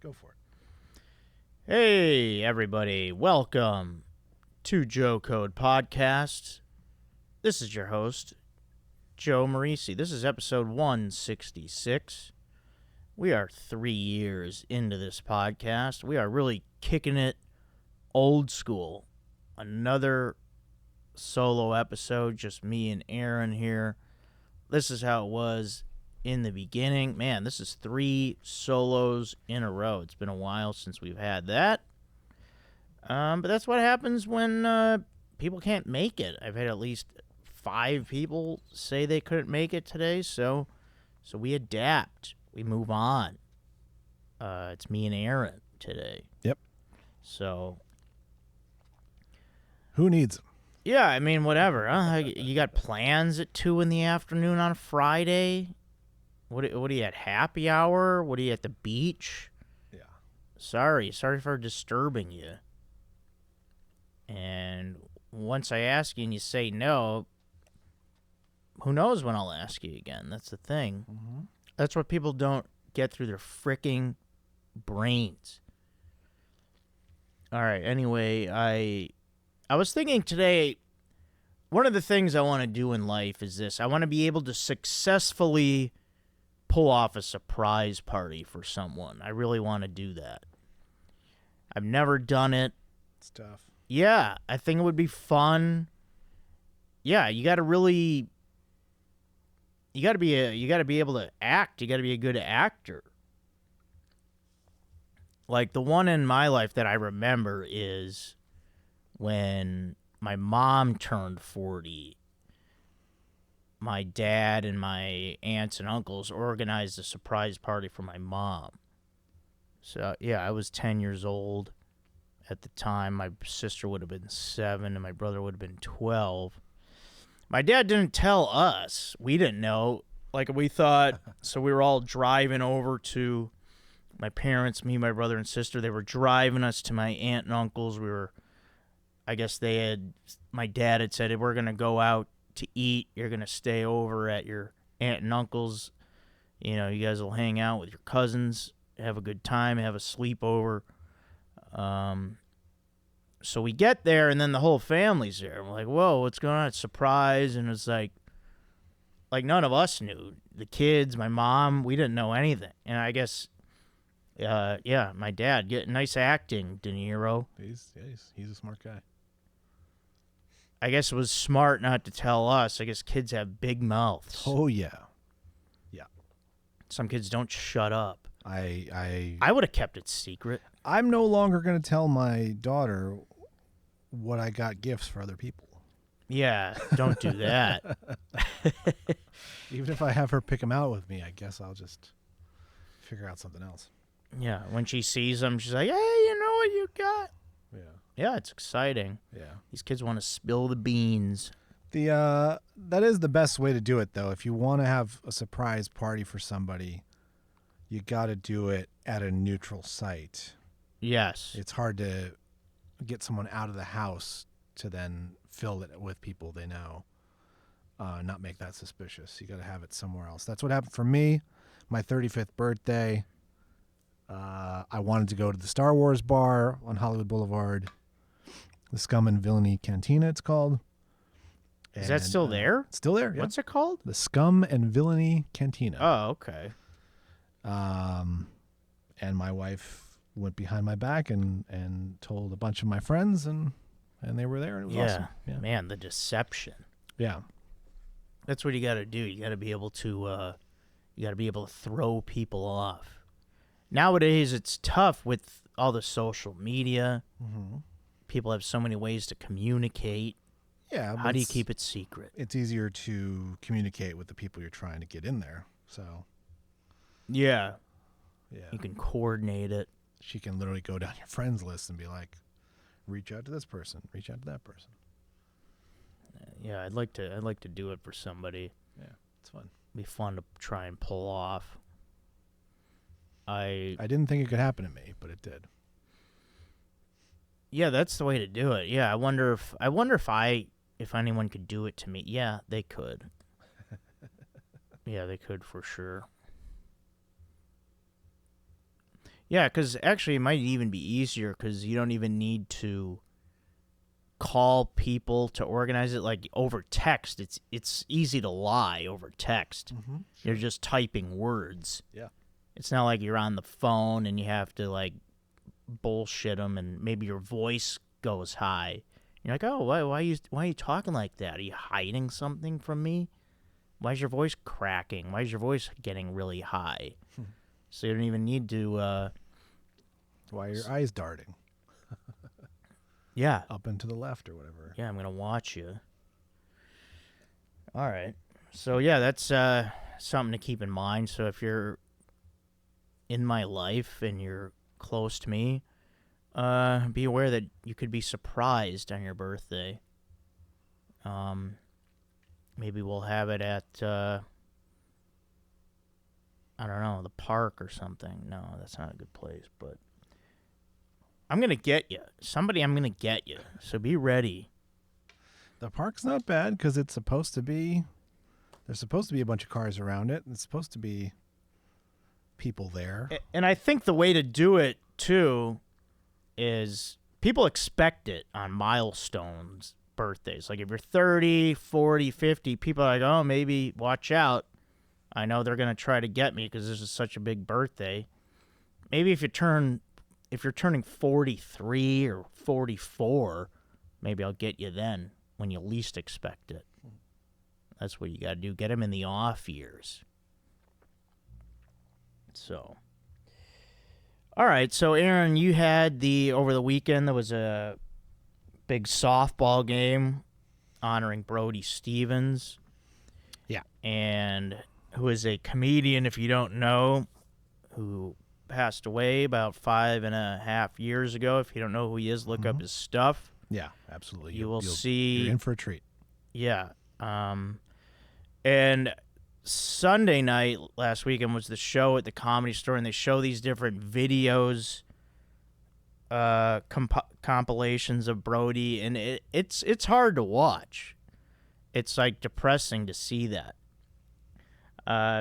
Go for it. Hey, everybody. Welcome to Joe Code Podcast. This is your host, Joe Marrese. This is episode 166. We are 3 years into this podcast. We are really kicking it old school. Another solo episode, just me and Aaron here. This is how it was in the beginning. Man, this is 3 solos in a row. It's been a while since we've had that. But that's what happens when people can't make it. I've had at least 5 people say they couldn't make it today, so we adapt. We move on. It's me and Aaron today. Yep. So who needs them? Yeah, I mean, whatever. You got plans at 2 in the afternoon on a Friday? What are you at, happy hour? What are you at the beach? Yeah. Sorry for disturbing you. And once I ask you and you say no, who knows when I'll ask you again? That's the thing. Mm-hmm. That's what people don't get through their freaking brains. All right, anyway, I was thinking today, one of the things I want to do in life is this. I want to be able to successfully pull off a surprise party for someone. I really want to do that. I've never done it. It's tough. Yeah, I think it would be fun. Yeah, you got to be able to act. You got to be a good actor. Like the one in my life that I remember is when my mom turned 40. My dad and my aunts and uncles organized a surprise party for my mom. So, yeah, I was 10 years old at the time. My sister would have been 7 and my brother would have been 12. My dad didn't tell us. We didn't know. Like, we thought, so we were all driving over to my parents, me, my brother, and sister. They were driving us to my aunt and uncles. My dad had said, we're going to go out to eat. You're going to stay over at your aunt and uncle's. You know, you guys will hang out with your cousins, have a good time, have a sleepover. So we get there, and then the whole family's there. We're like, whoa, what's going on? It's a surprise. And it's like none of us knew. The kids, my mom, we didn't know anything. And I guess, my dad, get nice acting, De Niro. He's a smart guy. I guess it was smart not to tell us. I guess kids have big mouths. Oh, yeah. Yeah. Some kids don't shut up. I would have kept it secret. I'm no longer going to tell my daughter what I got gifts for other people. Yeah, don't do that. Even if I have her pick them out with me, I guess I'll just figure out something else. Yeah, when she sees them, she's like, hey, you know what you got? Yeah. Yeah, it's exciting. Yeah. These kids want to spill the beans. That is the best way to do it, though. If you want to have a surprise party for somebody, you got to do it at a neutral site. Yes. It's hard to get someone out of the house to then fill it with people they know, not make that suspicious. You got to have it somewhere else. That's what happened for me. My 35th birthday, I wanted to go to the Star Wars bar on Hollywood Boulevard, the Scum and Villainy Cantina, it's called. Is that still there? It's still there, yeah. What's it called? The Scum and Villainy Cantina. Oh, okay. And my wife went behind my back and told a bunch of my friends, and they were there, and it was awesome. Yeah, man, the deception. Yeah, that's what you got to do. You got to be able to, throw people off. Nowadays, it's tough with all the social media. Mm-hmm. People have so many ways to communicate. Yeah. How do you keep it secret? It's easier to communicate with the people you're trying to get in there. So. Yeah. Yeah. You can coordinate it. She can literally go down your friends list and be like, reach out to this person, reach out to that person. Yeah, I'd like to do it for somebody. Yeah, it's fun. It'd be fun to try and pull off. I didn't think it could happen to me, but it did. Yeah, that's the way to do it. Yeah, I wonder if anyone could do it to me. Yeah, they could. Yeah, they could for sure. Yeah, because actually it might even be easier because you don't even need to call people to organize it. Like over text, it's easy to lie over text. Mm-hmm. You're just typing words. Yeah. It's not like you're on the phone and you have to like bullshit them, and maybe your voice goes high. You're like, oh, why are you talking like that? Are you hiding something from me? Why is your voice cracking? Why is your voice getting really high? So you don't even need to. Why are your eyes darting? Yeah. Up and to the left or whatever. Yeah, I'm gonna watch you. All right. So yeah, that's something to keep in mind. So if you're in my life and you're close to me, be aware that you could be surprised on your birthday. Maybe we'll have it at I don't know, the park or something. No, that's not a good place, but I'm going to get you. I'm going to get you. So be ready. The park's not bad because it's supposed to be, there's supposed to be a bunch of cars around it. And it's supposed to be people there. And I think the way to do it, too, is people expect it on milestones, birthdays. Like if you're 30, 40, 50, people are like, oh, maybe watch out. I know they're going to try to get me because this is such a big birthday. Maybe if you're turning 43 or 44, maybe I'll get you then when you least expect it. That's what you got to do. Get them in the off years. So, all right. So, Aaron, you had over the weekend, there was a big softball game honoring Brody Stevens. Yeah. And who is a comedian, if you don't know, who passed away about 5.5 years ago. If you don't know who he is, look up his stuff. Yeah, absolutely. You will see. You're in for a treat. Yeah. And Sunday night last weekend was the show at the Comedy Store, and they show these different videos, compilations of Brody, and it's hard to watch. It's like depressing to see that.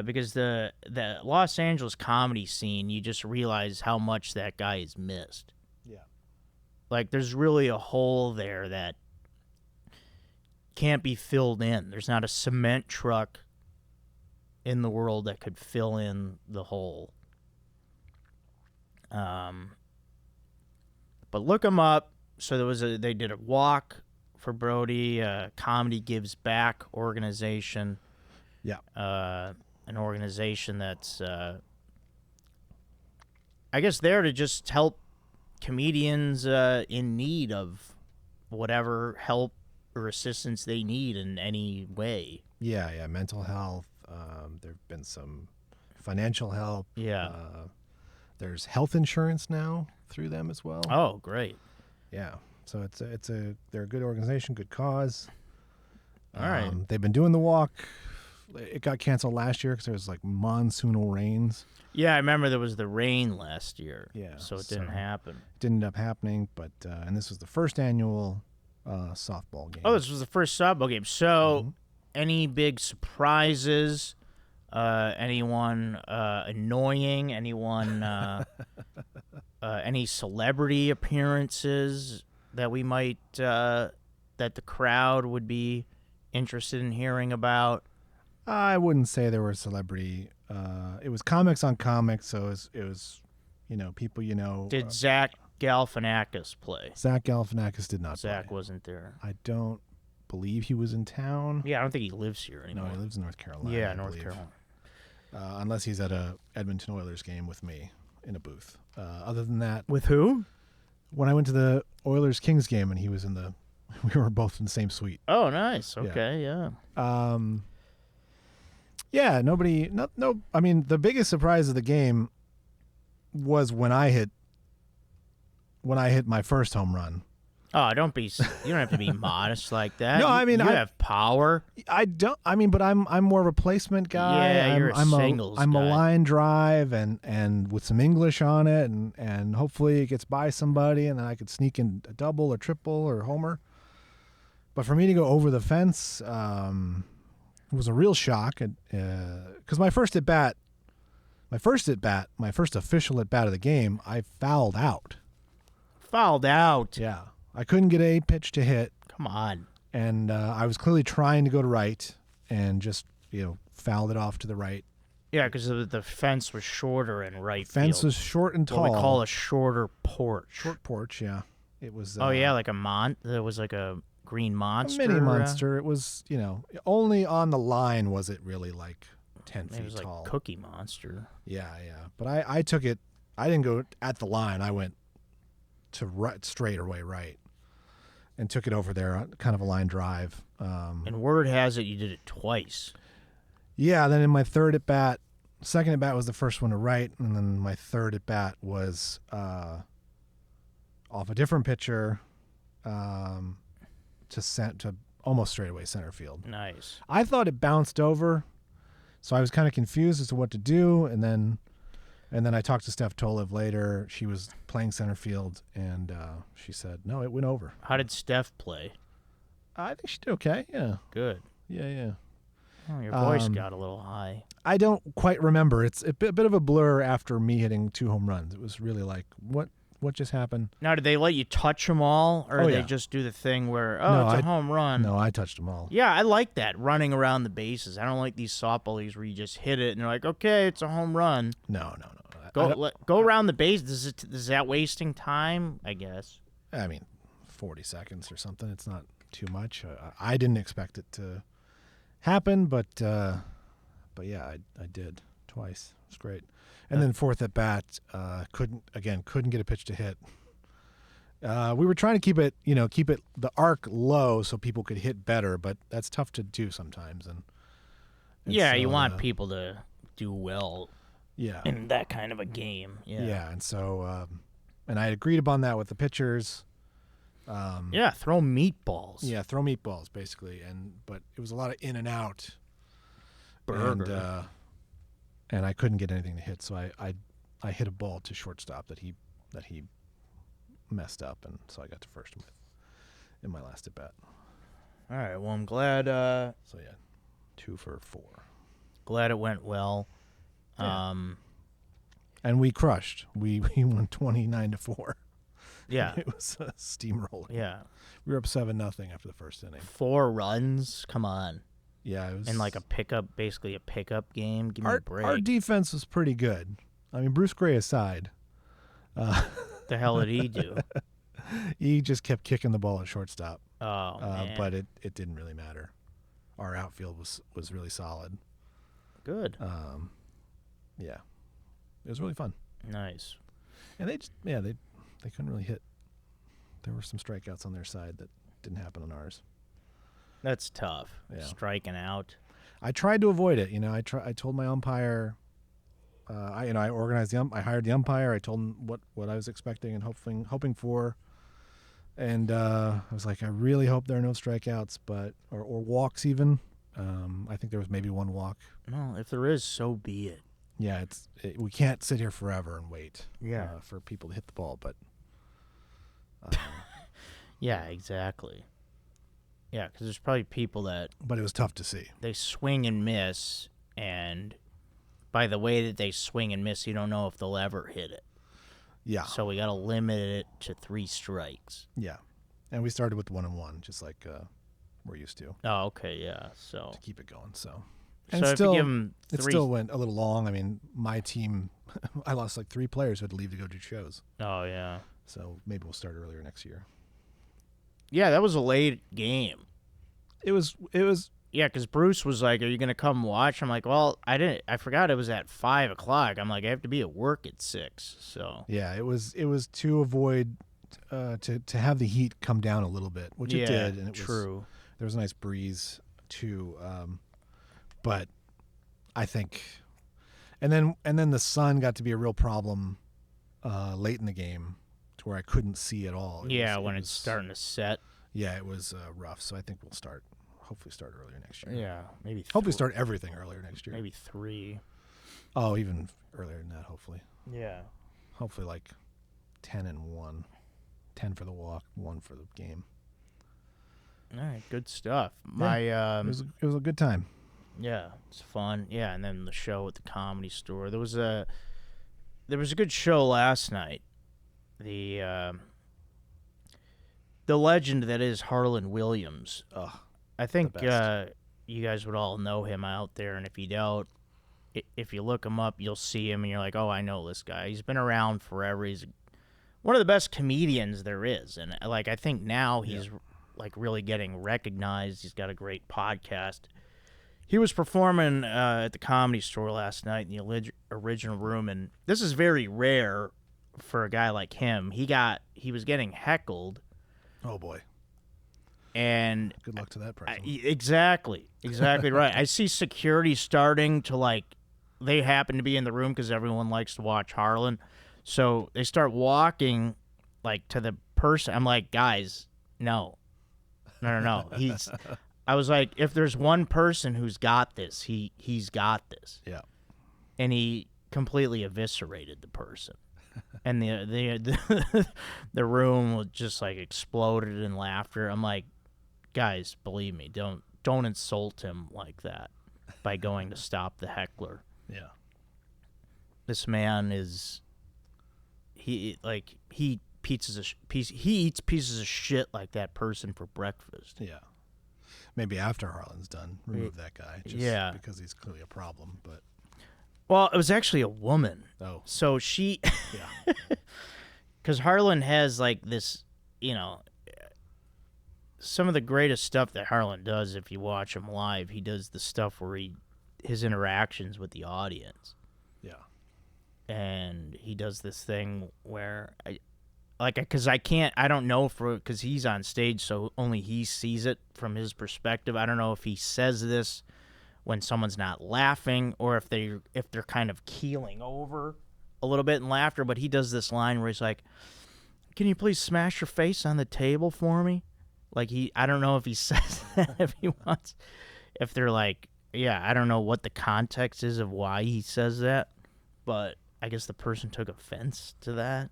Because the Los Angeles comedy scene, you just realize how much that guy is missed. Yeah. Like, there's really a hole there that can't be filled in. There's not a cement truck in the world that could fill in the hole. But look him up. So they did a walk for Brody, Comedy Gives Back organization. Yeah. An organization that's, I guess, there to just help comedians in need of whatever help or assistance they need in any way. Yeah, mental health. There have been some financial help. Yeah. There's health insurance now through them as well. Oh, great. Yeah. So they're a good organization, good cause. All right. They've been doing the walk. It got canceled last year because there was like monsoonal rains. Yeah, I remember there was the rain last year. Yeah. So it didn't happen. It didn't end up happening, but and this was the first annual softball game. Oh, this was the first softball game. So any big surprises? Anyone annoying? Anyone? Any celebrity appearances that we might that the crowd would be interested in hearing about? I wouldn't say there were celebrity. It was comics on comics, so it was people you know. Did Zach Galifianakis play? Zach Galifianakis did not Zach play. wasn't there. I don't believe he was in town. Yeah, I don't think he lives here anymore. No, he lives in North Carolina. Yeah, I North believe. Carolina. Unless he's at a Edmonton Oilers game with me in a booth. Other than that, With who? when I went to the Oilers Kings game and he was we were both in the same suite. Oh, nice. Okay, yeah. Yeah, nobody. No. I mean, the biggest surprise of the game was when I hit my first home run. Oh, you don't have to be modest like that. No, I mean, you have power. I don't. I mean, but I'm more of a placement guy. Yeah, you're a singles I'm guy. a line drive and with some English on it, and hopefully it gets by somebody, and then I could sneak in a double or triple or homer. But for me to go over the fence, it was a real shock. Because my first my first official at bat of the game, I fouled out. Fouled out. Yeah, I couldn't get a pitch to hit. Come on. And I was clearly trying to go to right and just, fouled it off to the right. Yeah, because the fence was shorter in right Fence field. was short and tall. What we call a shorter porch. Short porch, yeah. It was. like there was like a green monster. A mini monster. It was, only on the line was it really like 10 feet It was tall. like Cookie Monster. Yeah. But I took it. I didn't go at the line. I went to straight away right. And took it over there, kind of a line drive. And word has it you did it twice. Yeah, then in my third at bat, second at bat was the first one to right, and then my third at bat was off a different pitcher to almost straightaway center field. Nice. I thought it bounced over, so I was kind of confused as to what to do, and then I talked to Steph Tolev later. She was playing center field, and she said, no, it went over. How did Steph play? I think she did okay, yeah. Good. Yeah. Oh, your voice got a little high. I don't quite remember. It's a bit of a blur after me hitting 2 home runs. It was really like, what just happened? Now, did they let you touch them all, or did they just do the thing where, it's a home run? No, I touched them all. Yeah, I like that, running around the bases. I don't like these softball leagues where you just hit it and they're like, okay, it's a home run. No. Go around the bases. Is that wasting time? I guess. I mean, 40 seconds or something. It's not too much. I didn't expect it to happen, but yeah, I did twice. It was great. And then fourth at bat, couldn't get a pitch to hit. We were trying to keep it the arc low so people could hit better, but that's tough to do sometimes. And yeah, so, you want people to do well. Yeah. In that kind of a game. Yeah. Yeah, and so and I agreed upon that with the pitchers. Yeah, throw meatballs. Yeah, throw meatballs basically, but it was a lot of in and out. Burger. And I couldn't get anything to hit, so I hit a ball to shortstop that he messed up, and so I got to first in my last at bat. All right, well, I'm glad. So yeah, 2 for 4. Glad it went well. Yeah. And we crushed. We won 29-4. Yeah. It was a steamroller. Yeah. We were up 7-0 after the first inning. 4 runs? Come on. Yeah, it was in like basically a pickup game. Give me a break. Our defense was pretty good. I mean, Bruce Gray aside. The hell did he do? He just kept kicking the ball at shortstop. Oh, man. But it didn't really matter. Our outfield was really solid. Good. Yeah. It was really fun. Nice. And they couldn't really hit. There were some strikeouts on their side that didn't happen on ours. That's tough. Yeah. Striking out. I tried to avoid it. I told my umpire. I organized I hired the umpire. I told him what I was expecting and hoping for. And I was like, I really hope there are no strikeouts, or walks even. I think there was maybe 1 walk. Well, if there is, so be it. Yeah, we can't sit here forever and wait. Yeah. For people to hit the ball, but. Yeah, exactly. Yeah, because there's probably people that. But it was tough to see. They swing and miss, and by the way that they swing and miss, you don't know if they'll ever hit it. Yeah. So we got to limit it to 3 strikes. Yeah, and we started with 1-1, just like we're used to. Oh, okay, yeah. So to keep it going, so. And and so still, if you give them 3, it still went a little long. I mean, my team, I lost like 3 players who had to leave to go do shows. Oh yeah. So maybe we'll start earlier next year. Yeah, that was a late game. It was. Yeah, because Bruce was like, "Are you gonna come watch?" I'm like, "Well, I didn't. I forgot it was at 5 o'clock." I'm like, "I have to be at work at 6." So yeah, it was to avoid to have the heat come down a little bit, which it did, and true. There was a nice breeze too, but I think, and then the sun got to be a real problem late in the game, to where I couldn't see at all. When it's starting to set. Yeah, it was rough. So I think we'll hopefully start earlier next year. Yeah, maybe. Hopefully start everything earlier next year. Maybe 3. Oh, even earlier than that, hopefully. Yeah. Hopefully like 10 and 1. 10 for the walk, 1 for the game. All right, good stuff. Yeah, it was a good time. Yeah, it's fun. Yeah, and then the show at the Comedy Store. There was a good show last night. The legend that is Haron Williams. Oh, I think best. you guys would all know him out there, and if you don't, if you look him up, you'll see him, and you're like, oh, I know this guy. He's been around forever. He's one of the best comedians there is, and like I think now he's like really getting recognized. He's got a great podcast. He was performing at the Comedy Store last night in the original room, and this is very rare for a guy like him. He was getting heckled. Oh boy. And good luck to that person. Exactly right. I see security starting to like. They happen to be in the room because everyone likes to watch Harlan, so they start walking like to the person. I'm like, guys, no. I was like, if there's one person who's got this, he's got this. Yeah. And he completely eviscerated the person. And the room just like exploded in laughter. I'm like, guys, believe me, don't insult him like that by going to stop the heckler. Yeah. This man he eats pieces of shit like that person for breakfast. Yeah. Maybe after Harlan's done, remove that guy. Just because he's clearly a problem. But well, it was actually a woman. Oh. So she... Yeah. Because Harlan has, like, this, some of the greatest stuff that Harlan does, if you watch him live, he does the stuff where his interactions with the audience. Yeah. And he does this thing where... because I don't know because he's on stage, so only he sees it from his perspective. I don't know if he says this when someone's not laughing or if they're kind of keeling over a little bit in laughter, but he does this line where he's like, can you please smash your face on the table for me? Like I don't know if he says that if he wants, if they're like, yeah, I don't know what the context is of why he says that, but I guess the person took offense to that.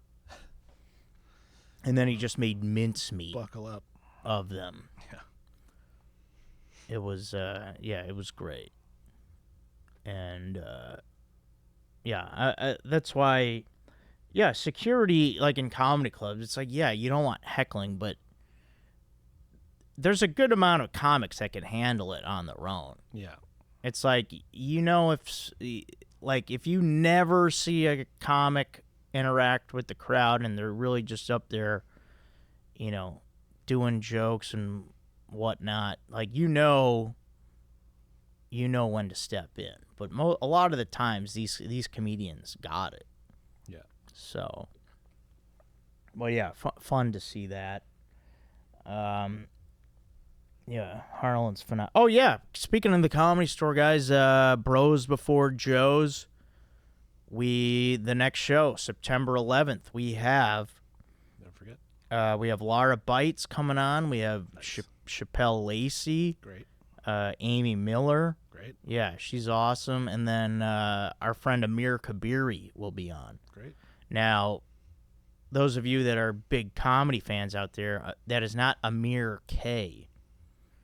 And then he just made mincemeat Buckle up of them. Yeah. It was, it was great. And, that's why, security, like in comedy clubs, it's like, you don't want heckling, but there's a good amount of comics that can handle it on their own. Yeah. It's like, if you never see a comic interact with the crowd and they're really just up there, doing jokes and whatnot, like, you know when to step in. But a lot of the times these comedians got it. Yeah. So, well, yeah, fun to see that. Harlan's phenomenal. Oh yeah, speaking of the Comedy Store, guys, Bros Before Joes. The next show, September 11th, we have... Don't forget. We have Laura Bites coming on. We have Chappelle Lacey. Great. Amy Miller. Great. Yeah, she's awesome. And then our friend Amir Kabiri will be on. Great. Now, those of you that are big comedy fans out there, that is not Amir K.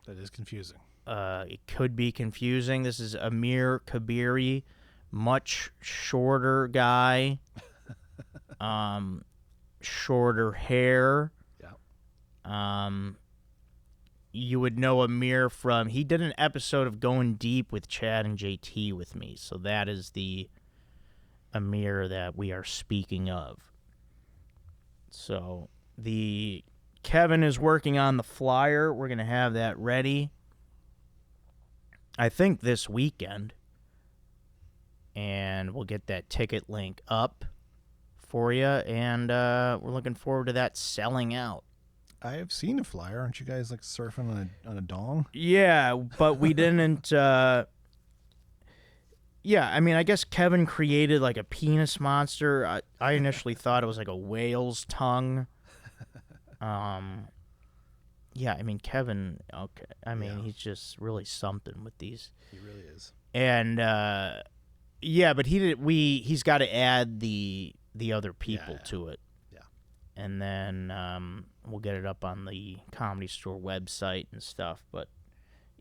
That is confusing. It could be confusing. This is Amir Kabiri. Much shorter guy, shorter hair. Yeah. You would know Amir from, he did an episode of Going Deep with Chad and JT with me, so that is the Amir that we are speaking of. So Kevin is working on the flyer. We're going to have that ready, I think, this weekend. And we'll get that ticket link up for you, and we're looking forward to that selling out. I have seen a flyer. Aren't you guys like surfing on a dong? Yeah, but we didn't. I mean, I guess Kevin created like a penis monster. I initially thought it was like a whale's tongue. I mean, Kevin. Okay, I mean, he's just really something with these. He really is. And yeah, but he's got to add the other people to it. Yeah. And then we'll get it up on the Comedy Store website and stuff. But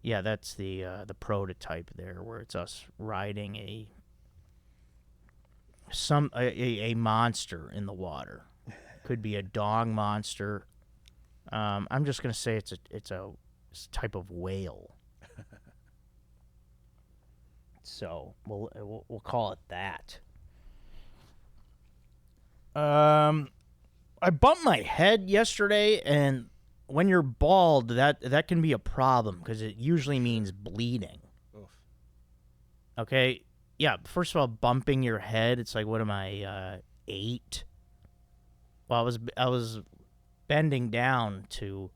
Yeah, that's the prototype there, where it's us riding a monster in the water. Could be a dog monster. I'm just gonna say it's a type of whale. So we'll call it that. I bumped my head yesterday, and when you're bald, that can be a problem because it usually means bleeding. Oof. Okay, yeah. First of all, bumping your head, it's like, what am I, 8? Well, I was bending down to,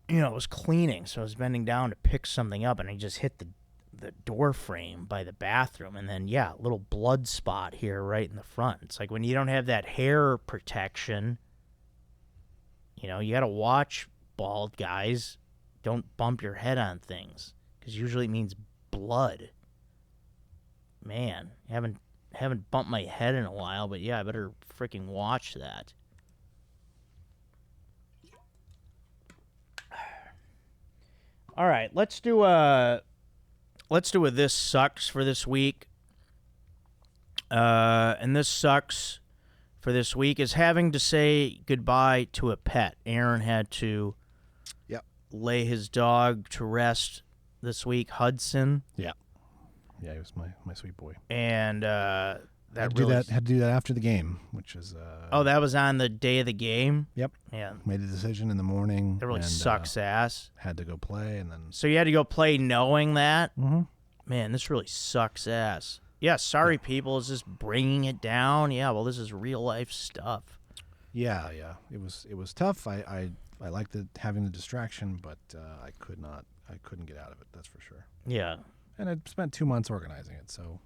I was cleaning, so I was bending down to pick something up, and I just hit the door frame by the bathroom, and then, a little blood spot here right in the front. It's like when you don't have that hair protection, you got to watch, bald guys. Don't bump your head on things, because usually it means blood. Man, haven't bumped my head in a while, but I better freaking watch that. All right, let's do a This Sucks for this week. And This Sucks for this week is having to say goodbye to a pet. Aaron had to lay his dog to rest this week, Hudson. Yeah, he was my sweet boy. And had to do that after the game, which is that was on the day of the game? Yep. Yeah. Made a decision in the morning. That really sucks ass. Had to go play, and then... So you had to go play knowing that? Mm-hmm. Man, this really sucks ass. Yeah, sorry, people. It's just bringing it down. Yeah, well, this is real life stuff. Yeah. It was tough. I liked having the distraction, but I couldn't get out of it. That's for sure. Yeah. And I spent 2 months organizing it, so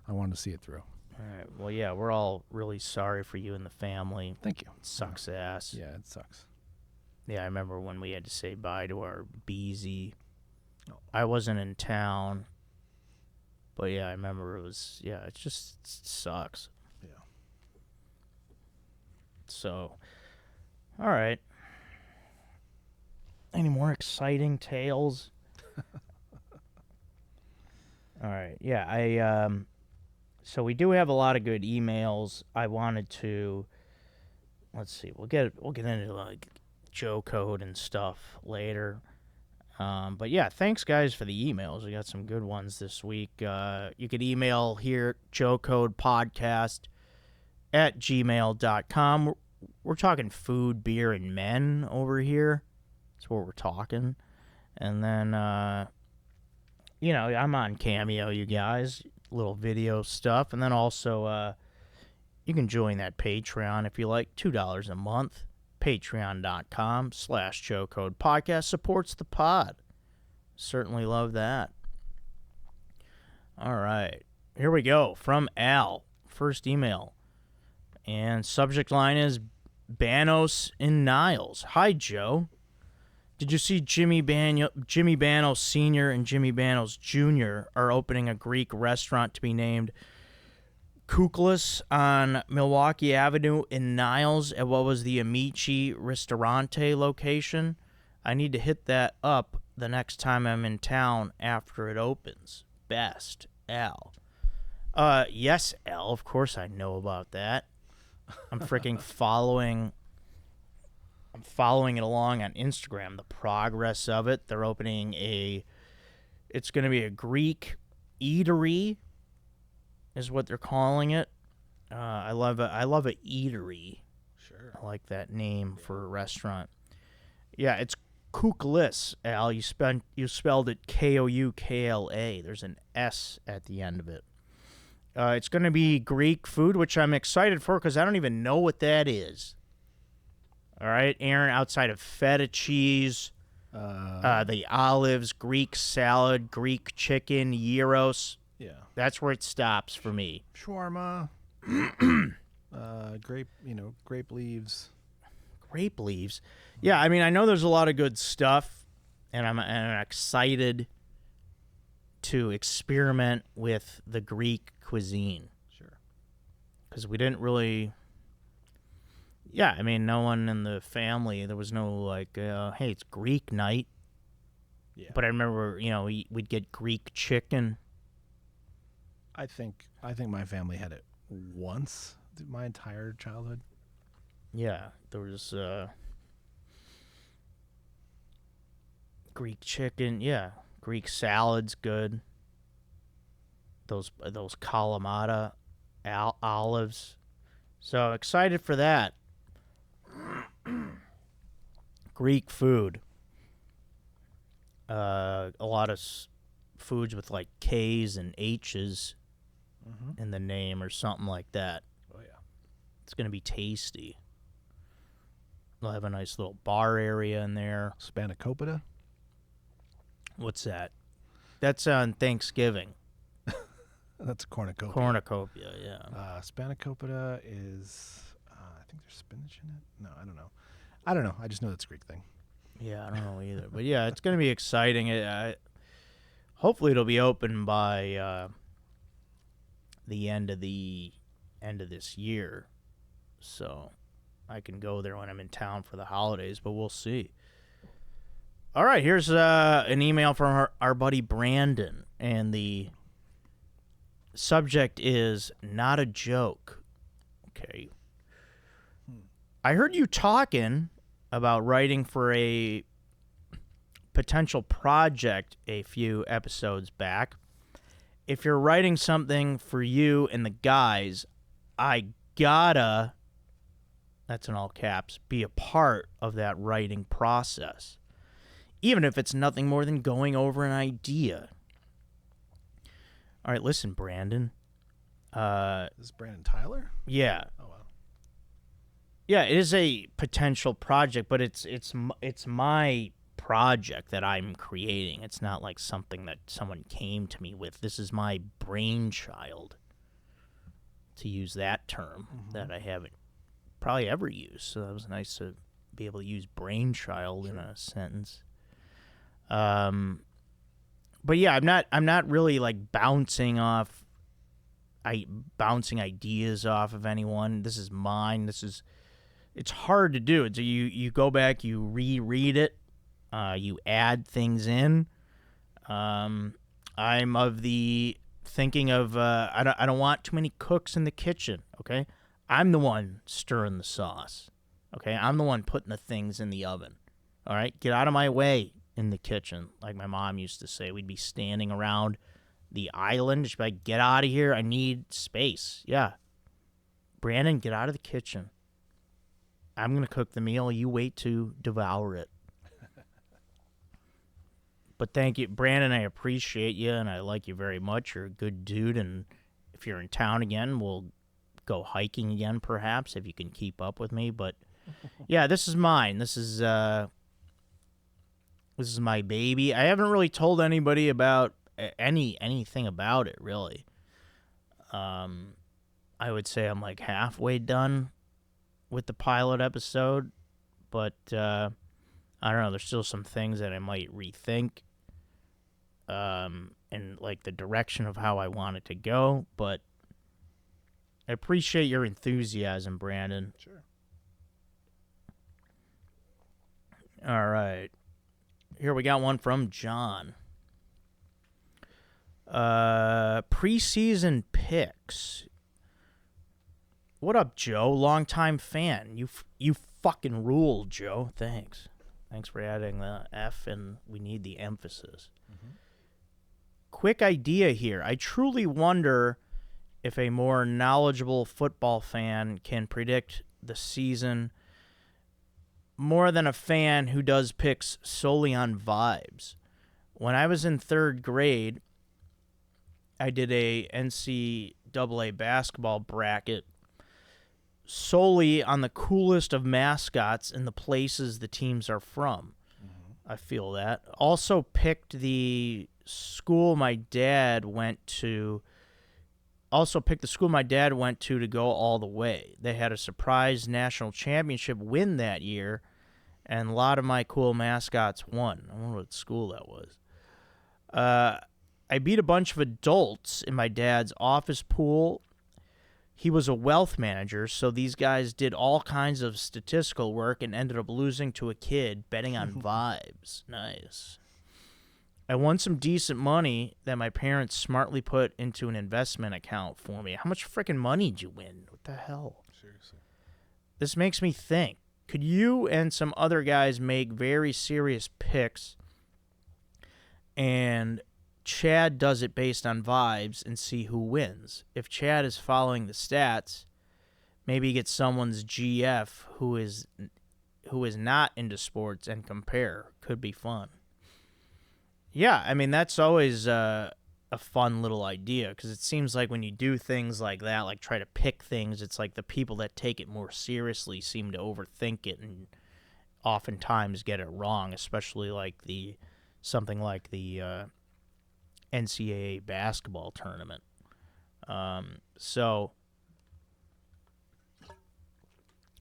I wanted to see it through. All right. Well, yeah, we're all really sorry for you and the family. Thank you. It sucks ass. Yeah, it sucks. Yeah, I remember when we had to say bye to our Beezy. Oh. I wasn't in town. But yeah, I remember it sucks. Yeah. So, all right. Any more exciting tales? All right. Yeah, so we do have a lot of good emails. I wanted to, let's see, we'll get into like Joe code and stuff later. But yeah, thanks guys for the emails. We got some good ones this week. You could email here, joecodepodcast@gmail.com. We're talking food, beer, and men over here. That's what we're talking. And then, I'm on Cameo, you guys. Little video stuff. And then also, you can join that Patreon if you like. $2 a month. Patreon.com/JoeCodePodcast supports the pod. Certainly love that. All right. Here we go. From Al. First email. And subject line is Banos in Niles. Hi, Joe. Did you see Jimmy Banos Sr. and Jimmy Banos Jr. are opening a Greek restaurant to be named Kouklis on Milwaukee Avenue in Niles at what was the Amici Ristorante location? I need to hit that up the next time I'm in town after it opens. Best, Al. Yes, Al, of course I know about that. I'm freaking following it along on Instagram, the progress of it. They're opening it's going to be a Greek eatery, is what they're calling it. I love a eatery. Sure. I like that name for a restaurant. Yeah, it's Kouklis, Al. You spelled it Koukla. There's an S at the end of it. It's going to be Greek food, which I'm excited for because I don't even know what that is. All right, Aaron, outside of feta cheese, the olives, Greek salad, Greek chicken, gyros. Yeah. That's where it stops for me. Shawarma, grape leaves. Grape leaves. Yeah, I mean, I know there's a lot of good stuff, and I'm excited to experiment with the Greek cuisine. Sure. Because we didn't really... Yeah, I mean, no one in the family, there was no, hey, it's Greek night. Yeah. But I remember, we'd get Greek chicken. I think my family had it once my entire childhood. Yeah, there was Greek chicken. Yeah, Greek salad's good. Those Kalamata olives. So excited for that. Greek food. A lot of foods with like K's and H's in the name or something like that. Oh yeah. It's going to be tasty. They'll have a nice little bar area in there. Spanakopita? What's that? That's on Thanksgiving. That's a cornucopia. Cornucopia, yeah. Spanakopita is, I think there's spinach in it. No, I don't know. I just know that's a Greek thing. Yeah, I don't know either. But yeah, it's going to be exciting. Hopefully it'll be open by the end of this year. So I can go there when I'm in town for the holidays, but we'll see. All right, here's an email from our buddy Brandon, and the subject is not a joke. Okay. I heard you talking about writing for a potential project a few episodes back. If you're writing something for you and the guys, I gotta, that's in all caps, be a part of that writing process. Even if it's nothing more than going over an idea. All right, listen, Brandon. This is Brandon Tyler? Yeah. Oh, wow. Yeah, it is a potential project, but it's my project that I'm creating. It's not like something that someone came to me with. This is my brainchild, to use that term that I haven't probably ever used. So that was nice to be able to use brainchild in a sentence. But yeah, I'm not really like bouncing ideas off of anyone. This is mine. It's hard to do. It's you go back, you reread it, you add things in. I'm of the thinking of I don't want too many cooks in the kitchen. Okay, I'm the one stirring the sauce. Okay, I'm the one putting the things in the oven. All right, get out of my way in the kitchen, like my mom used to say. We'd be standing around the island. She'd be like, get out of here. I need space. Yeah. Brandon, get out of the kitchen. I'm going to cook the meal. You wait to devour it. But thank you, Brandon. I appreciate you, and I like you very much. You're a good dude, and if you're in town again, we'll go hiking again, perhaps, if you can keep up with me. But, yeah, this is mine. This is my baby. I haven't really told anybody about anything about it, really. I would say I'm like halfway done with the pilot episode, but I don't know. There's still some things that I might rethink, and like the direction of how I want it to go. But I appreciate your enthusiasm, Brandon. Sure. All right. Here we got one from John. Preseason picks. What up, Joe? Longtime fan. You fucking rule, Joe. Thanks. Thanks for adding the F, and we need the emphasis. Quick idea here. I truly wonder if a more knowledgeable football fan can predict the season more than a fan who does picks solely on vibes. When I was in third grade, I did a NCAA basketball bracket solely on the coolest of mascots and the places the teams are from. I feel that. Also picked the school my dad went to. To go all the way. They had a surprise national championship win that year, and a lot of my cool mascots won. I wonder what school that was. I beat a bunch of adults in my dad's office pool. He was a wealth manager, so these guys did all kinds of statistical work and ended up losing to a kid betting on vibes. Nice. I won some decent money that my parents smartly put into an investment account for me. How much freaking money did you win? What the hell? Seriously. This makes me think. Could you and some other guys make very serious picks, and Chad does it based on vibes and see who wins? If Chad is following the stats, maybe get someone's GF who is not into sports and compare. Could be fun. Yeah, I mean, that's always a fun little idea, because it seems like when you do things like that, like try to pick things, it's like the people that take it more seriously seem to overthink it and oftentimes get it wrong, especially like something like the NCAA Basketball tournament. So,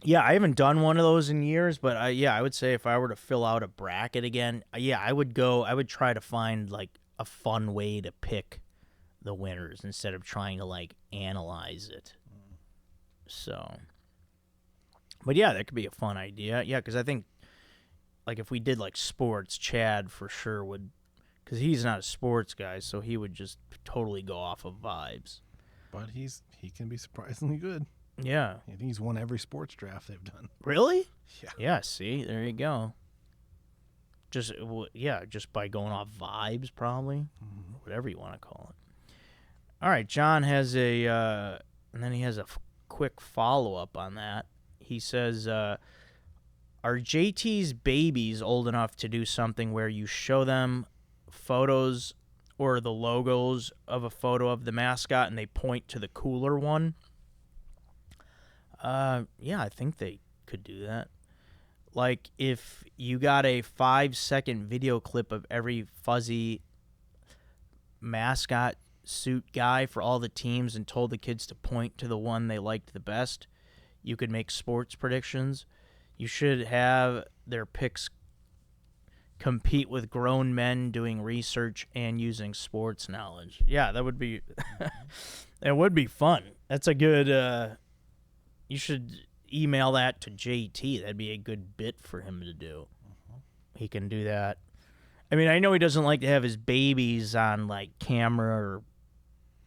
yeah, I haven't done one of those in years, but I would say if I were to fill out a bracket again, I would try to find like a fun way to pick the winners instead of trying to like analyze it. So, but yeah, that could be a fun idea. Yeah, because I think like if we did like sports, Chad for sure would, because he's not a sports guy, so he would just totally go off of vibes. But he can be surprisingly good. Yeah. I think he's won every sports draft they've done. Really? Yeah. Yeah, see, there you go. Just by going off vibes, probably. Mm-hmm. Whatever you want to call it. All right, John has and then he has a quick follow-up on that. He says, are JTs Babies old enough to do something where you show them photos or the logos of a photo of the mascot and they point to the cooler one? Yeah, I think they could do that. Like, if you got a 5-second video clip of every fuzzy mascot suit guy for all the teams and told the kids to point to the one they liked the best, you could make sports predictions. You should have their picks compete with grown men doing research and using sports knowledge. Yeah, that would be it would be fun. That's a good you should email that to JT. That'd be a good bit for him to do. He can do that. I mean, I know he doesn't like to have his babies on like camera or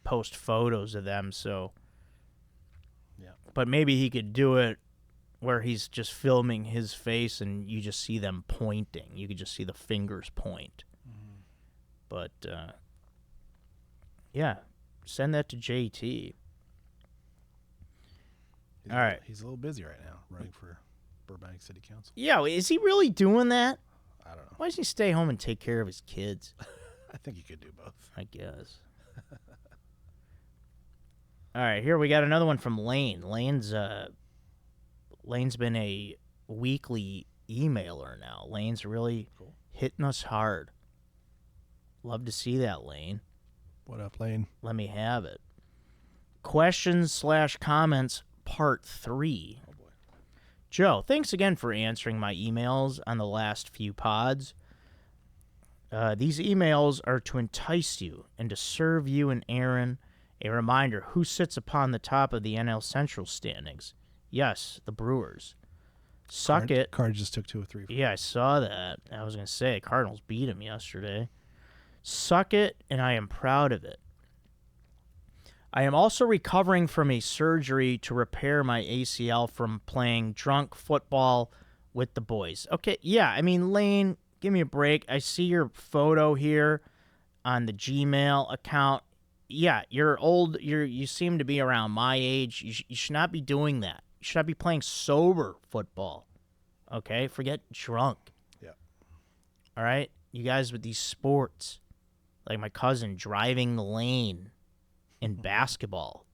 post photos of them, so yeah. But maybe he could do it where he's just filming his face and you just see them pointing. You could just see the fingers point. Mm-hmm. But yeah, send that to JT. All right. He's a little busy right now running for Burbank City Council. Yeah, is he really doing that? I don't know. Why doesn't he stay home and take care of his kids? I think he could do both. I guess. All right, here we got another one from Lane. Lane's been a weekly emailer now. Lane's really hitting us hard. Love to see that, Lane. What up, Lane? Let me have it. Questions/comments part 3. Oh boy. Joe, thanks again for answering my emails on the last few pods. These emails are to entice you and to serve you and Aaron a reminder who sits upon the top of the NL Central standings. Yes, the Brewers. Suck it. Cards just took 2 or 3. Yeah, I saw that. I was going to say, Cardinals beat them yesterday. Suck it, and I am proud of it. I am also recovering from a surgery to repair my ACL from playing drunk football with the boys. Okay, yeah, I mean, Lane, give me a break. I see your photo here on the Gmail account. Yeah, you're old. You seem to be around my age. You should not be doing that. You should not be playing sober football. Okay? Forget drunk. Yeah. All right? You guys with these sports, like my cousin driving the lane in basketball,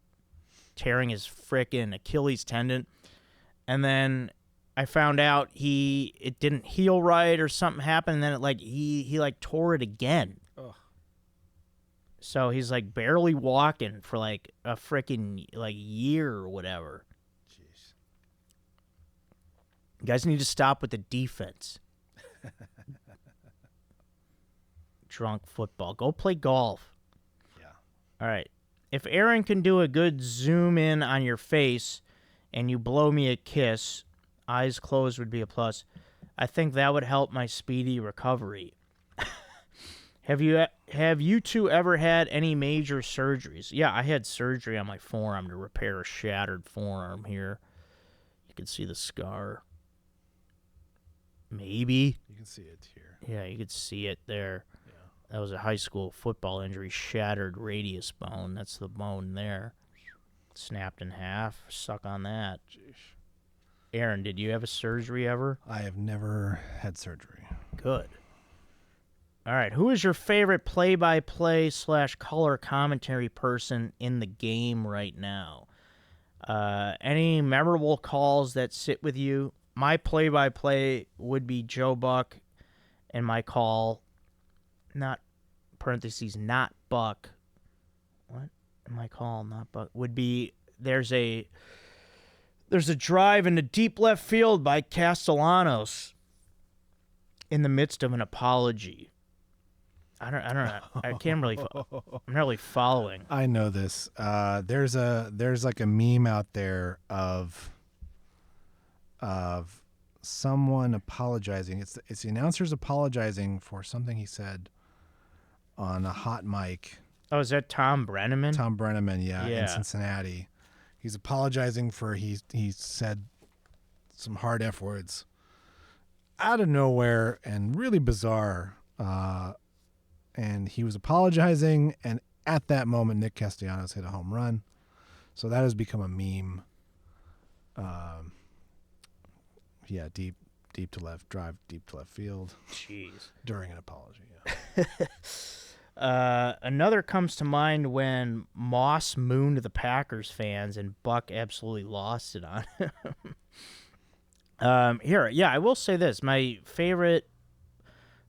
tearing his frickin' Achilles tendon, and then I found out it didn't heal right or something happened, and then he tore it again. Ugh. So he's like barely walking for like a frickin' like year or whatever. Jeez. You guys need to stop with the defense. Drunk football. Go play golf. Yeah. All right. If Aaron can do a good zoom in on your face and you blow me a kiss, eyes closed would be a plus. I think that would help my speedy recovery. Have you two ever had any major surgeries? Yeah, I had surgery on my forearm to repair a shattered forearm here. You can see the scar. Maybe. You can see it here. Yeah, you could see it there. Yeah. That was a high school football injury, shattered radius bone. That's the bone there. Snapped in half. Suck on that. Jeez. Aaron, did you have a surgery ever? I have never had surgery. Good. All right, who is your favorite play-by-play / color commentary person in the game right now? Any memorable calls that sit with you? My play-by-play would be Joe Buck, and my call, not Buck. What? My call, not Buck, would be there's a drive into deep left field by Castellanos in the midst of an apology. I don't know. I can't really. I'm not really following. I know this. There's like a meme out there of someone apologizing. It's the announcers apologizing for something he said on a hot mic. Oh, is that Tom Brenneman? Tom Brenneman, yeah, in Cincinnati. He's apologizing for he said some hard F words out of nowhere and really bizarre. And he was apologizing, and at that moment, Nick Castellanos hit a home run. So that has become a meme. Yeah, deep to left, drive deep to left field. Jeez. During an apology, yeah. Another comes to mind when Moss mooned the Packers fans, and Buck absolutely lost it on him. I will say this. My favorite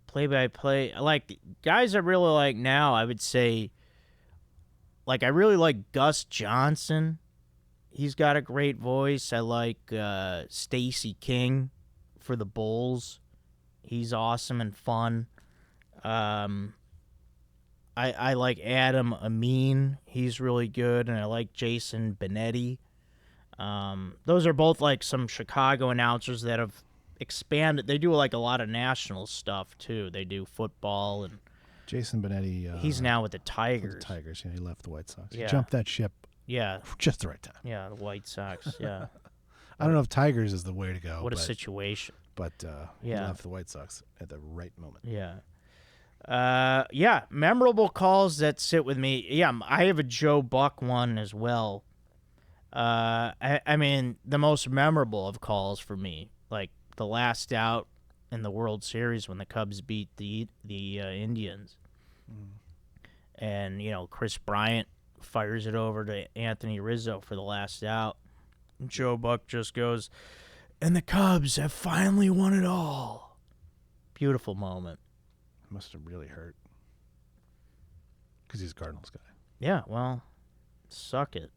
play-by-play, like guys I really like now, I would say, like I really like Gus Johnson. He's got a great voice. I like Stacey King for the Bulls. He's awesome and fun. I like Adam Amin. He's really good, and I like Jason Benetti. Those are both like some Chicago announcers that have expanded. They do like a lot of national stuff too. They do football, and Jason Benetti. He's now with the Tigers. Yeah, he left the White Sox. Yeah. He jumped that ship. Yeah, just the right time. Yeah, the White Sox. Yeah. I don't know if Tigers is the way to go. What a situation. But he left the White Sox at the right moment. Yeah. Memorable calls that sit with me. Yeah, I have a Joe Buck one as well. I mean, the most memorable of calls for me, like the last out in the World Series when the Cubs beat the Indians. And, Chris Bryant fires it over to Anthony Rizzo for the last out. And Joe Buck just goes, and the Cubs have finally won it all. Beautiful moment. Must have really hurt. Because he's a Cardinals guy. Yeah, well, suck it.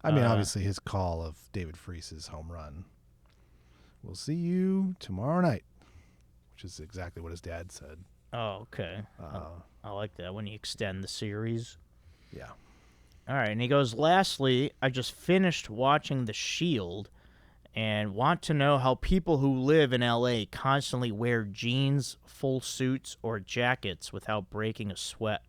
I mean, obviously his call of David Freese's home run. We'll see you tomorrow night, which is exactly what his dad said. Oh, okay. I like that when you extend the series. Yeah. All right, and he goes, lastly, I just finished watching The Shield and want to know how people who live in L.A. constantly wear jeans, full suits, or jackets without breaking a sweat.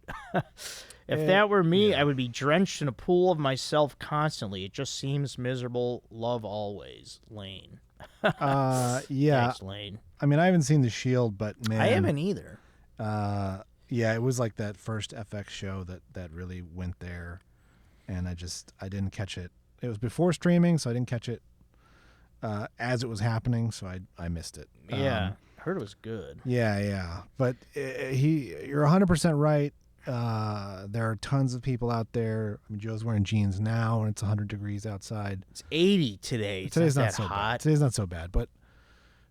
If that were me, I would be drenched in a pool of myself constantly. It just seems miserable. Love always, Lane. Yeah. Thanks, Lane. I mean, I haven't seen The Shield, but man. I haven't either. Yeah, it was like that first FX show that really went there, and I didn't catch it. It was before streaming, so I didn't catch it as it was happening, so I missed it. Yeah, heard it was good. Yeah, but you're 100% right. There are tons of people out there. I mean, Joe's wearing jeans now, and it's 100 degrees outside. It's 80 today. Today's not that so hot. bad. Today's not so bad, but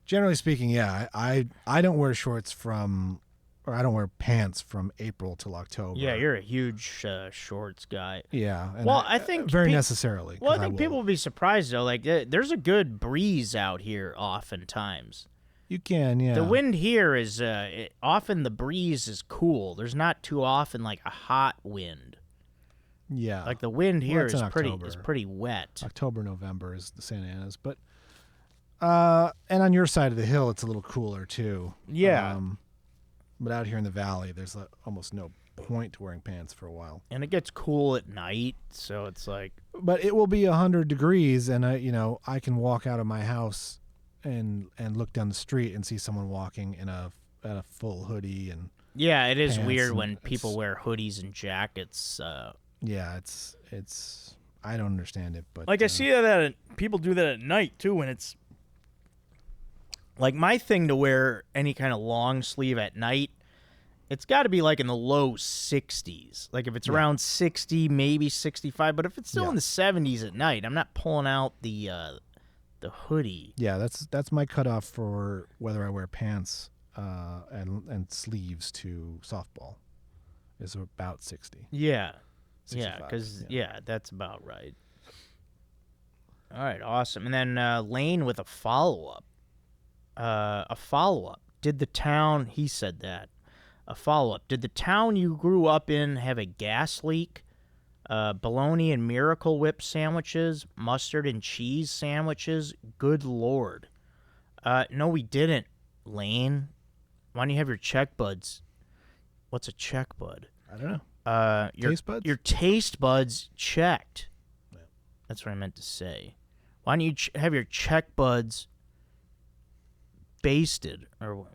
generally speaking, yeah, I don't wear shorts or I don't wear pants from April till October. Yeah, you're a huge shorts guy. Yeah. And well, I think very necessarily. Well, I think people will be surprised though. Like, there's a good breeze out here. Oftentimes, you can. Yeah. The wind here is often the breeze is cool. There's not too often like a hot wind. Yeah. Like the wind here is October. pretty wet. October, November is the Santa Ana's, but and on your side of the hill, it's a little cooler too. Yeah. But out here in the valley, there's almost no point to wearing pants for a while. And it gets cool at night, so it's like. But it will be 100 degrees, and I can walk out of my house and look down the street and see someone walking in a full hoodie and. Yeah, it is pants, weird and when people wear hoodies and jackets. Yeah, it's. I don't understand it, but Like I see that people do that at night too, when it's. Like my thing to wear any kind of long sleeve at night, it's got to be like in the low 60s. Like if it's around 60, maybe 65. But if it's still in the 70s at night, I'm not pulling out the hoodie. Yeah, that's my cutoff for whether I wear pants and sleeves to softball. Is about 60. Yeah. 65, Yeah, because, that's about right. All right, awesome. And then Lane with a follow-up. Did the town, he said that, a follow-up. Did the town you grew up in have a gas leak? Bologna and Miracle Whip sandwiches, mustard and cheese sandwiches? Good Lord. No, we didn't, Lane. Why don't you have your check buds? What's a check bud? I don't know. Taste buds? Your taste buds checked. Yeah. That's what I meant to say. Why don't you have your check buds basted? Or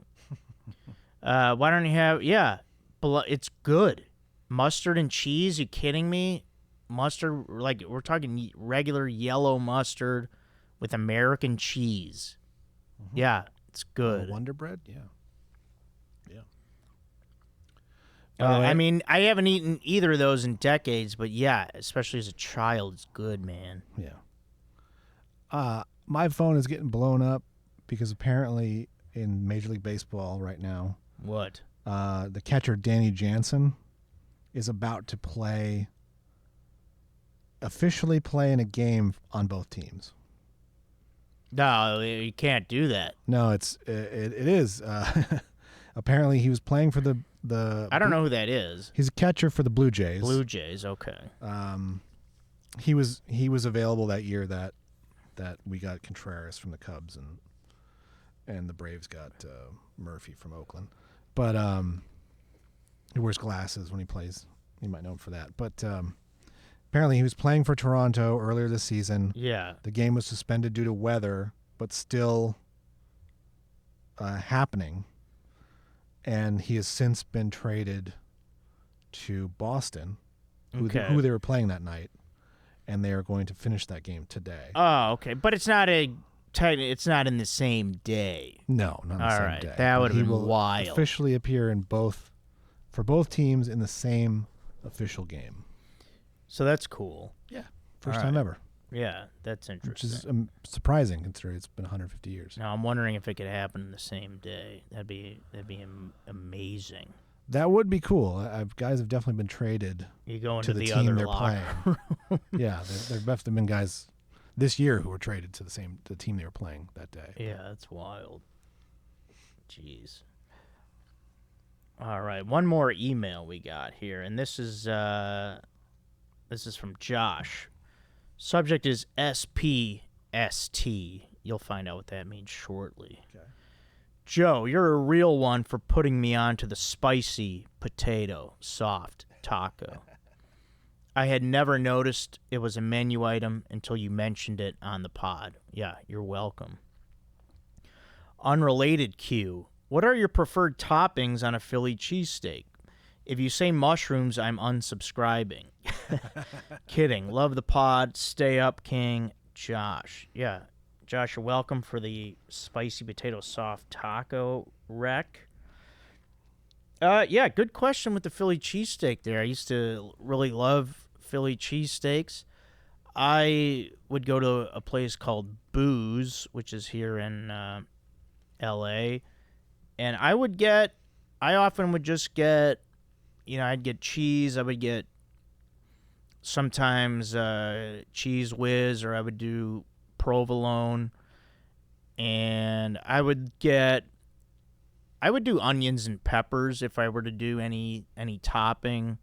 why don't you have, it's good. Mustard and cheese, you kidding me? Mustard, like we're talking regular yellow mustard with American cheese. Mm-hmm. Yeah, it's good. Wonder Bread? Yeah. I mean, I haven't eaten either of those in decades, but yeah, especially as a child, it's good, man. Yeah. My phone is getting blown up because apparently in Major League Baseball right now, what? The catcher Danny Jansen is about to officially play in a game on both teams. No, you can't do that. No, it is. Apparently, he was playing for the. I don't know who that is. He's a catcher for the Blue Jays. Blue Jays, okay. He was available that year that we got Contreras from the Cubs and the Braves got Murphy from Oakland. But he wears glasses when he plays. You might know him for that. But apparently he was playing for Toronto earlier this season. Yeah. The game was suspended due to weather, but still happening. And he has since been traded to Boston, who they were playing that night, and they are going to finish that game today. Oh, okay, but it's not in the same day. No, not the same day. That would have been will wild. Officially appear for both teams in the same official game. So that's cool. Yeah, first time ever. Yeah, that's interesting. Which is surprising considering it's been 150 years. Now I'm wondering if it could happen the same day. That'd be amazing. That would be cool. Guys have definitely been traded. You go into to the the team other they're locker playing. Yeah, there've definitely been guys this year who were traded to the team they were playing that day. Yeah, that's wild. Jeez. All right, one more email we got here, and this is from Josh. Subject is SPST. You'll find out what that means shortly. Okay. Joe, you're a real one for putting me on to the spicy potato soft taco. I had never noticed it was a menu item until you mentioned it on the pod. Yeah, you're welcome. Unrelated Q. What are your preferred toppings on a Philly cheesesteak? If you say mushrooms, I'm unsubscribing. Kidding. Love the pod. Stay up, King. Josh. Yeah. Josh, you're welcome for the spicy potato soft taco rec. Yeah, good question with the Philly cheesesteak there. I used to really love Philly cheesesteaks. I would go to a place called Booze, which is here in L.A., and I often would just get, I'd get cheese. I would get sometimes cheese whiz, or I would do provolone, and I would do onions and peppers if I were to do any topping.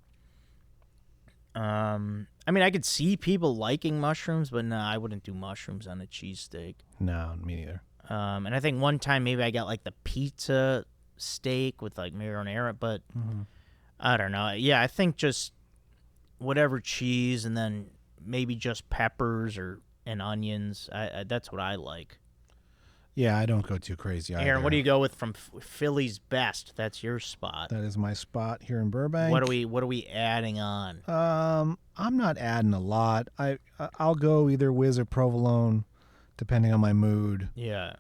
I mean, I could see people liking mushrooms, but no, I wouldn't do mushrooms on a cheesesteak. No, me neither. And I think one time maybe I got like the pizza steak with like marinara, but I don't know. Yeah, I think just whatever cheese and then maybe just peppers and onions. That's what I like. Yeah, I don't go too crazy either. Aaron, what do you go with from Philly's Best? That's your spot. That is my spot here in Burbank. What are we adding on? I'm not adding a lot. I'll go either whiz or provolone, depending on my mood. Yeah.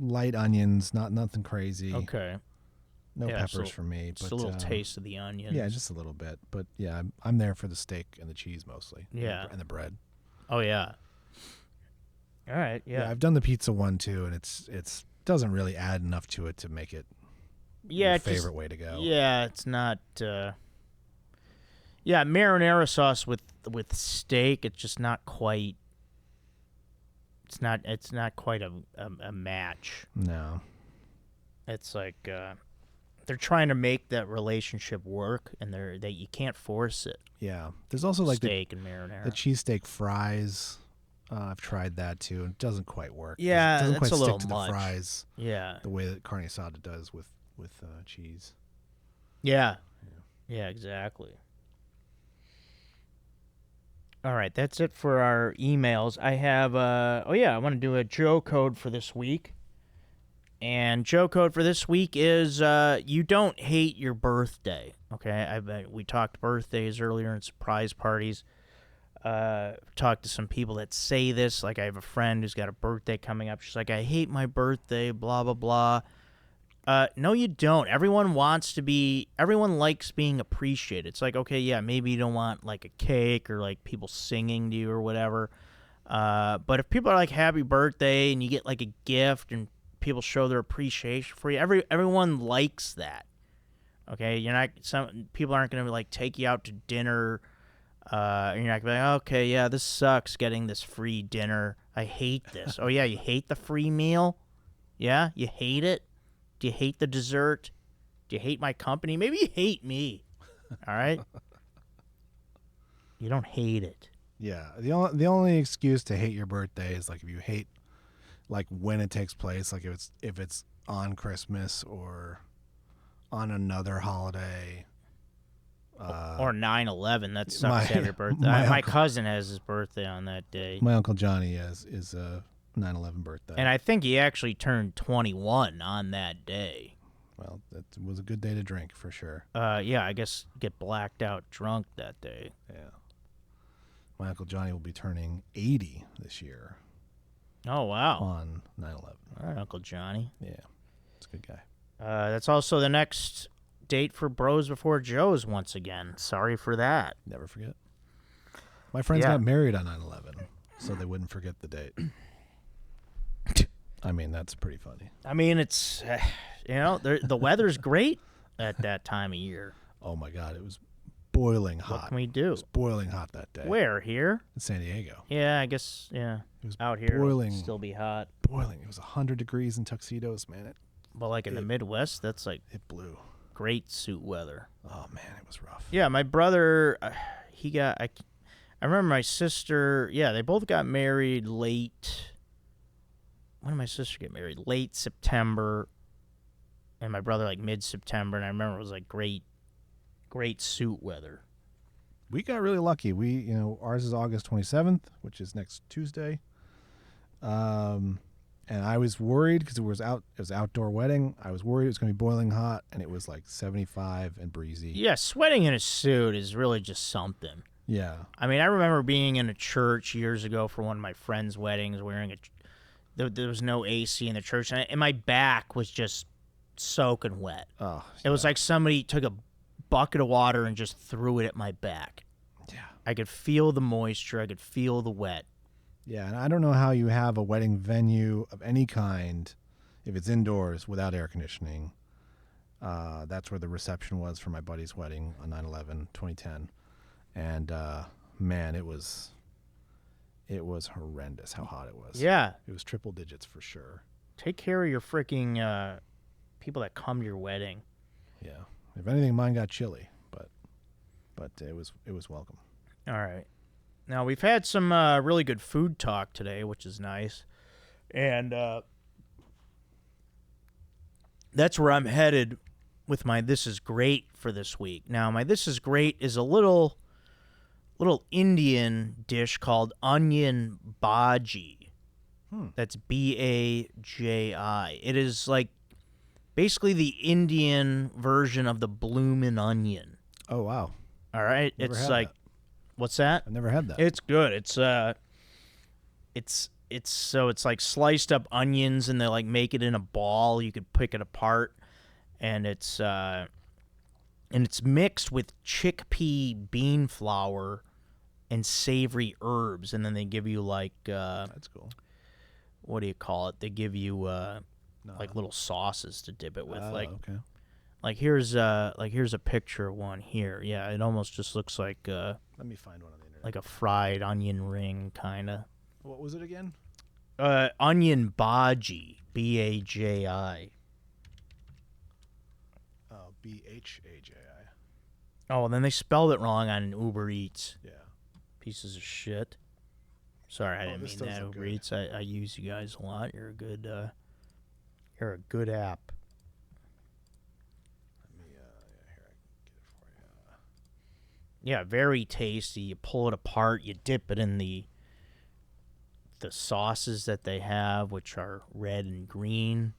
Light onions, nothing crazy. Okay. No peppers for me. Just a little taste of the onions. Yeah, just a little bit. But yeah, I'm there for the steak and the cheese mostly. Yeah. And the bread. Oh yeah. All right. Yeah. I've done the pizza one too, and it's doesn't really add enough to it to make it your favorite way to go. Yeah, it's not. Yeah, marinara sauce with steak. It's just not quite. It's not quite a match. No. It's like they're trying to make that relationship work, and you can't force it. Yeah. There's also like steak and marinara. The cheesesteak fries. I've tried that too. It doesn't quite work. Yeah, it doesn't quite a stick little to much. The fries. Yeah, the way that carne asada does with cheese. Yeah, exactly. All right, that's it for our emails. I have I want to do a Joe code for this week. And Joe code for this week is you don't hate your birthday. Okay, we talked birthdays earlier and surprise parties. Talked to some people that say this. Like I have a friend who's got a birthday coming up. She's like, I hate my birthday, blah, blah, blah. No, you don't. Everyone likes being appreciated. It's like, okay, yeah, maybe you don't want like a cake or like people singing to you or whatever. But if people are like, happy birthday, and you get like a gift and people show their appreciation for you, everyone likes that. Okay, some people aren't going to like take you out to dinner. You're not going to be like, okay, yeah, this sucks getting this free dinner. I hate this. Oh, yeah, you hate the free meal? Yeah, you hate it? Do you hate the dessert? Do you hate my company? Maybe you hate me. All right? You don't hate it. Yeah, the only excuse to hate your birthday is like if you hate like when it takes place, like if it's on Christmas or on another holiday. Or 9/11. That sucks to have your birthday. My cousin has his birthday on that day. My Uncle Johnny is a 9/11 birthday. And I think he actually turned 21 on that day. Well, that was a good day to drink for sure. Yeah, I guess get blacked out drunk that day. Yeah. My Uncle Johnny will be turning 80 this year. Oh, wow. On 9/11. All right, Uncle Johnny. Yeah. It's a good guy. That's also the next date for Bros Before Joes once again. Sorry for that. Never forget. My friends got married on 9/11, so they wouldn't forget the date. I mean, that's pretty funny. I mean, it's, the weather's great at that time of year. Oh, my God. It was boiling hot. What can we do? It was boiling hot that day. Where? Here? In San Diego. Yeah, I guess, yeah. It was out here. Boiling. It'll still be hot. Boiling. It was 100 degrees in tuxedos, man. But like in the Midwest, that's like it blew. Great suit weather. Oh man, it was rough. Yeah, my brother, I remember my sister. Yeah, they both got married late. When did my sister get married? Late September, and my brother like mid-September. And I remember it was like great suit weather. We got really lucky. Ours is August 27th, which is next Tuesday. And I was worried because it was an outdoor wedding. I was worried it was going to be boiling hot, and it was like 75 and breezy. Yeah, sweating in a suit is really just something. Yeah. I mean, I remember being in a church years ago for one of my friends' weddings, there was no AC in the church, and my back was just soaking wet. Oh, It was like somebody took a bucket of water and just threw it at my back. Yeah. I could feel the moisture. I could feel the wet. Yeah, and I don't know how you have a wedding venue of any kind if it's indoors without air conditioning. That's where the reception was for my buddy's wedding on 9/11, 2010. And, man, it was horrendous how hot it was. Yeah. It was triple digits for sure. Take care of your freaking people that come to your wedding. Yeah. If anything, mine got chilly, but it was welcome. All right. Now, we've had some really good food talk today, which is nice. And that's where I'm headed with my This Is Great for this week. Now, my This Is Great is a little Indian dish called onion bhaji. That's Baji. It is like basically the Indian version of the bloomin' onion. Oh, wow. All right, Never it's had like, that. what's that? I've never had that. It's good. It's like sliced up onions, and they like make it in a ball. You could pick it apart, and it's mixed with chickpea bean flour and savory herbs, and then they give you like That's cool. what do you call it? They give you like little sauces to dip it with. Okay. Like here's a picture of one here. Yeah, it almost just looks like Let me find one on the internet. like a fried onion ring kind of. What was it again? Onion bhaji, Baji. Oh, Bhaji. Oh, and then they spelled it wrong on Uber Eats. Yeah. Pieces of shit. Sorry, I didn't this mean does that, look Uber good. Eats. I use you guys a lot. You're a good app. Let me, here, I can get it for you. Yeah, very tasty. You pull it apart, you dip it in the sauces that they have, which are red and green.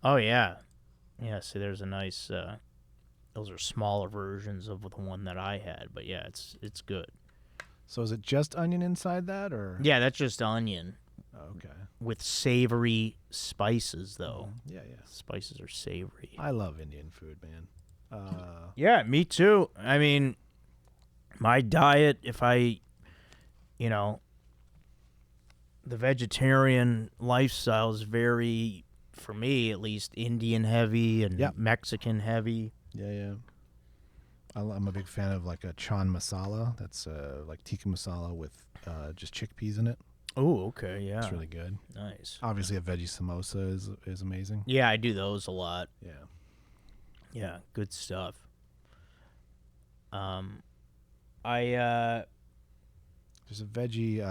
Oh yeah. Yeah, see there's a nice those are smaller versions of the one that I had, but yeah, it's good. So is it just onion inside that, or? Yeah, that's just onion Oh, okay. with savory spices though. Yeah. Spices are savory. I love Indian food, man. Yeah, me too. I mean, my diet, if I, the vegetarian lifestyle is very, for me at least, Indian heavy and Yep. Mexican heavy. Yeah. I'm a big fan of like a chan masala. That's like tikka masala with just chickpeas in it. Oh, okay, yeah. It's really good. Nice. Obviously, a veggie samosa is amazing. Yeah, I do those a lot. Yeah. Yeah, good stuff. There's a veggie.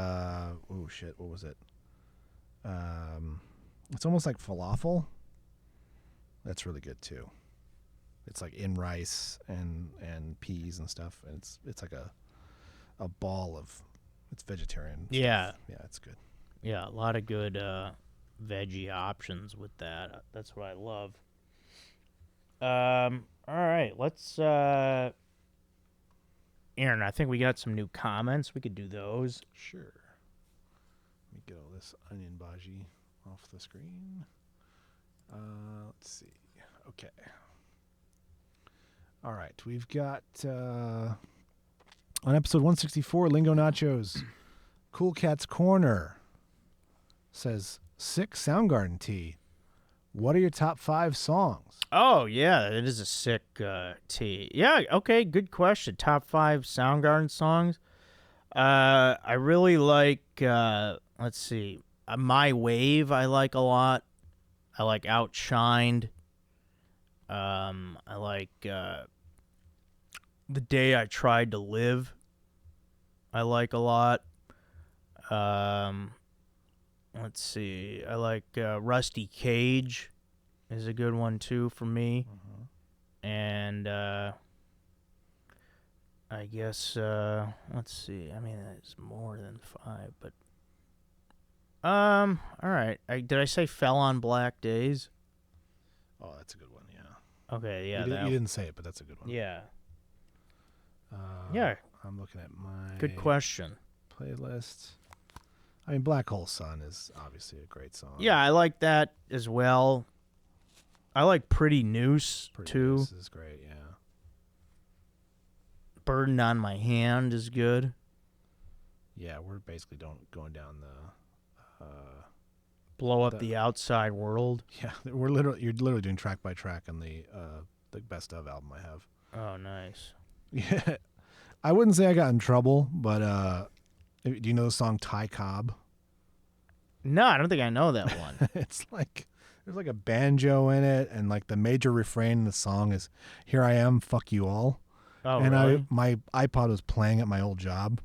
Oh shit! What was it? It's almost like falafel. That's really good too. It's like in rice and peas and stuff, and it's like a ball of. It's vegetarian. Yeah. Stuff. Yeah, it's good. Yeah, a lot of good veggie options with that. That's what I love. All right, let's Aaron, I think we got some new comments. We could do those. Sure. Let me get all this onion bhaji off the screen. Let's see. Okay. All right, we've got on episode 164, Lingo Nachos, Cool Cat's Corner says, sick Soundgarden tea. What are your top 5 songs? Oh, yeah, it is a sick tee. Yeah, okay, good question. Top 5 Soundgarden songs. I really like, let's see, My Wave I like a lot. I like Outshined. I like The Day I Tried to Live. I like a lot. Let's see. I like Rusty Cage is a good one too for me. And I guess let's see. I mean, it's more than 5, but all right. Did I say Fell on Black Days? Oh, that's a good one, yeah. Okay, yeah. You didn't say it, but that's a good one. Yeah. Yeah. I'm looking at my Good question. playlist. I mean, Black Hole Sun is obviously a great song. Yeah, I like that as well. I like Pretty Noose too. This is great, yeah. Burden on My Hand is good. Yeah, we're basically going down the Blow Up the Outside World. yeah, you're literally doing track by track on the best of album I have. Oh, nice. Yeah. I wouldn't say I got in trouble, but do you know the song Ty Cobb? No, I don't think I know that one. It's like there's like a banjo in it, and like the major refrain in the song is "Here I am, fuck you all." Oh, and really? my iPod was playing at my old job,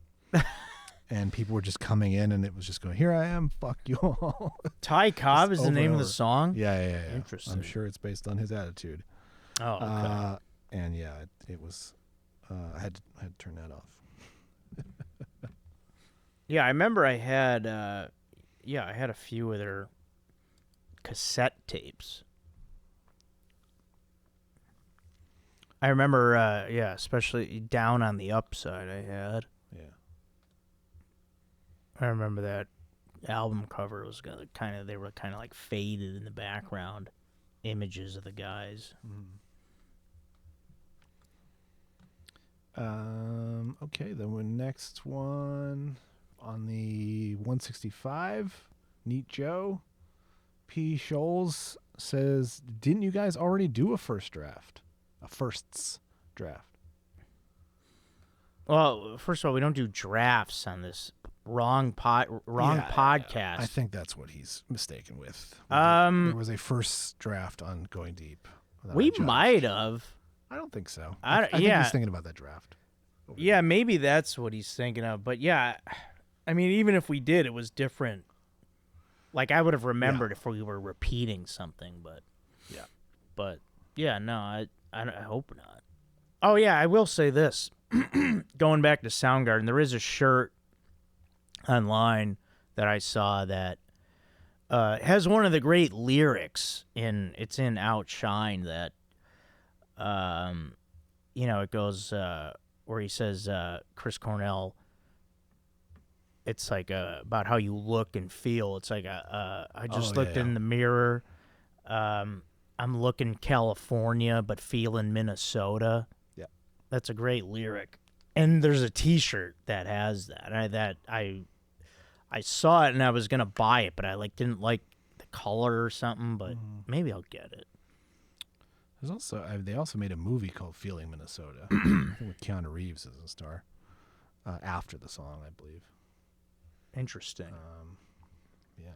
and people were just coming in, and it was just going, "Here I am, fuck you all." Ty Cobb is the over name and of the over. song? Yeah. Interesting. I'm sure it's based on his attitude. Oh, okay. And yeah, it was. I had to turn that off. Yeah, I remember I had a few of their cassette tapes. I remember, especially Down on the Upside I had. Yeah. I remember that album cover was they were kind of like faded in the background, images of the guys. Okay, then the next one on the 165, Neat Joe, P. Scholes says, "Didn't you guys already do a firsts draft?" Well, first of all, we don't do drafts on this wrong podcast. I think that's what he's mistaken with. Um, there was a first draft on Going Deep. that I We judged. might have. I don't think so. I think yeah. he's thinking about that draft. Yeah, maybe that's what he's thinking of. But yeah, I mean, even if we did, it was different. Like, I would have remembered if we were repeating something, but Yeah. But yeah, no, I hope not. Oh yeah, I will say this. Going back to Soundgarden, there is a shirt online that I saw that has one of the great lyrics it's in Outshine that it goes where he says Chris Cornell, it's like about how you look and feel. It's like I just looked in the mirror, I'm looking California but feeling Minnesota. Yeah, that's a great lyric. And there's a T-shirt that has that. I saw it and I was gonna buy it, but I didn't like the color or something. But maybe I'll get it. There's also they also made a movie called Feeling Minnesota, I think with Keanu Reeves as a star. After the song, I believe. Interesting. Yeah,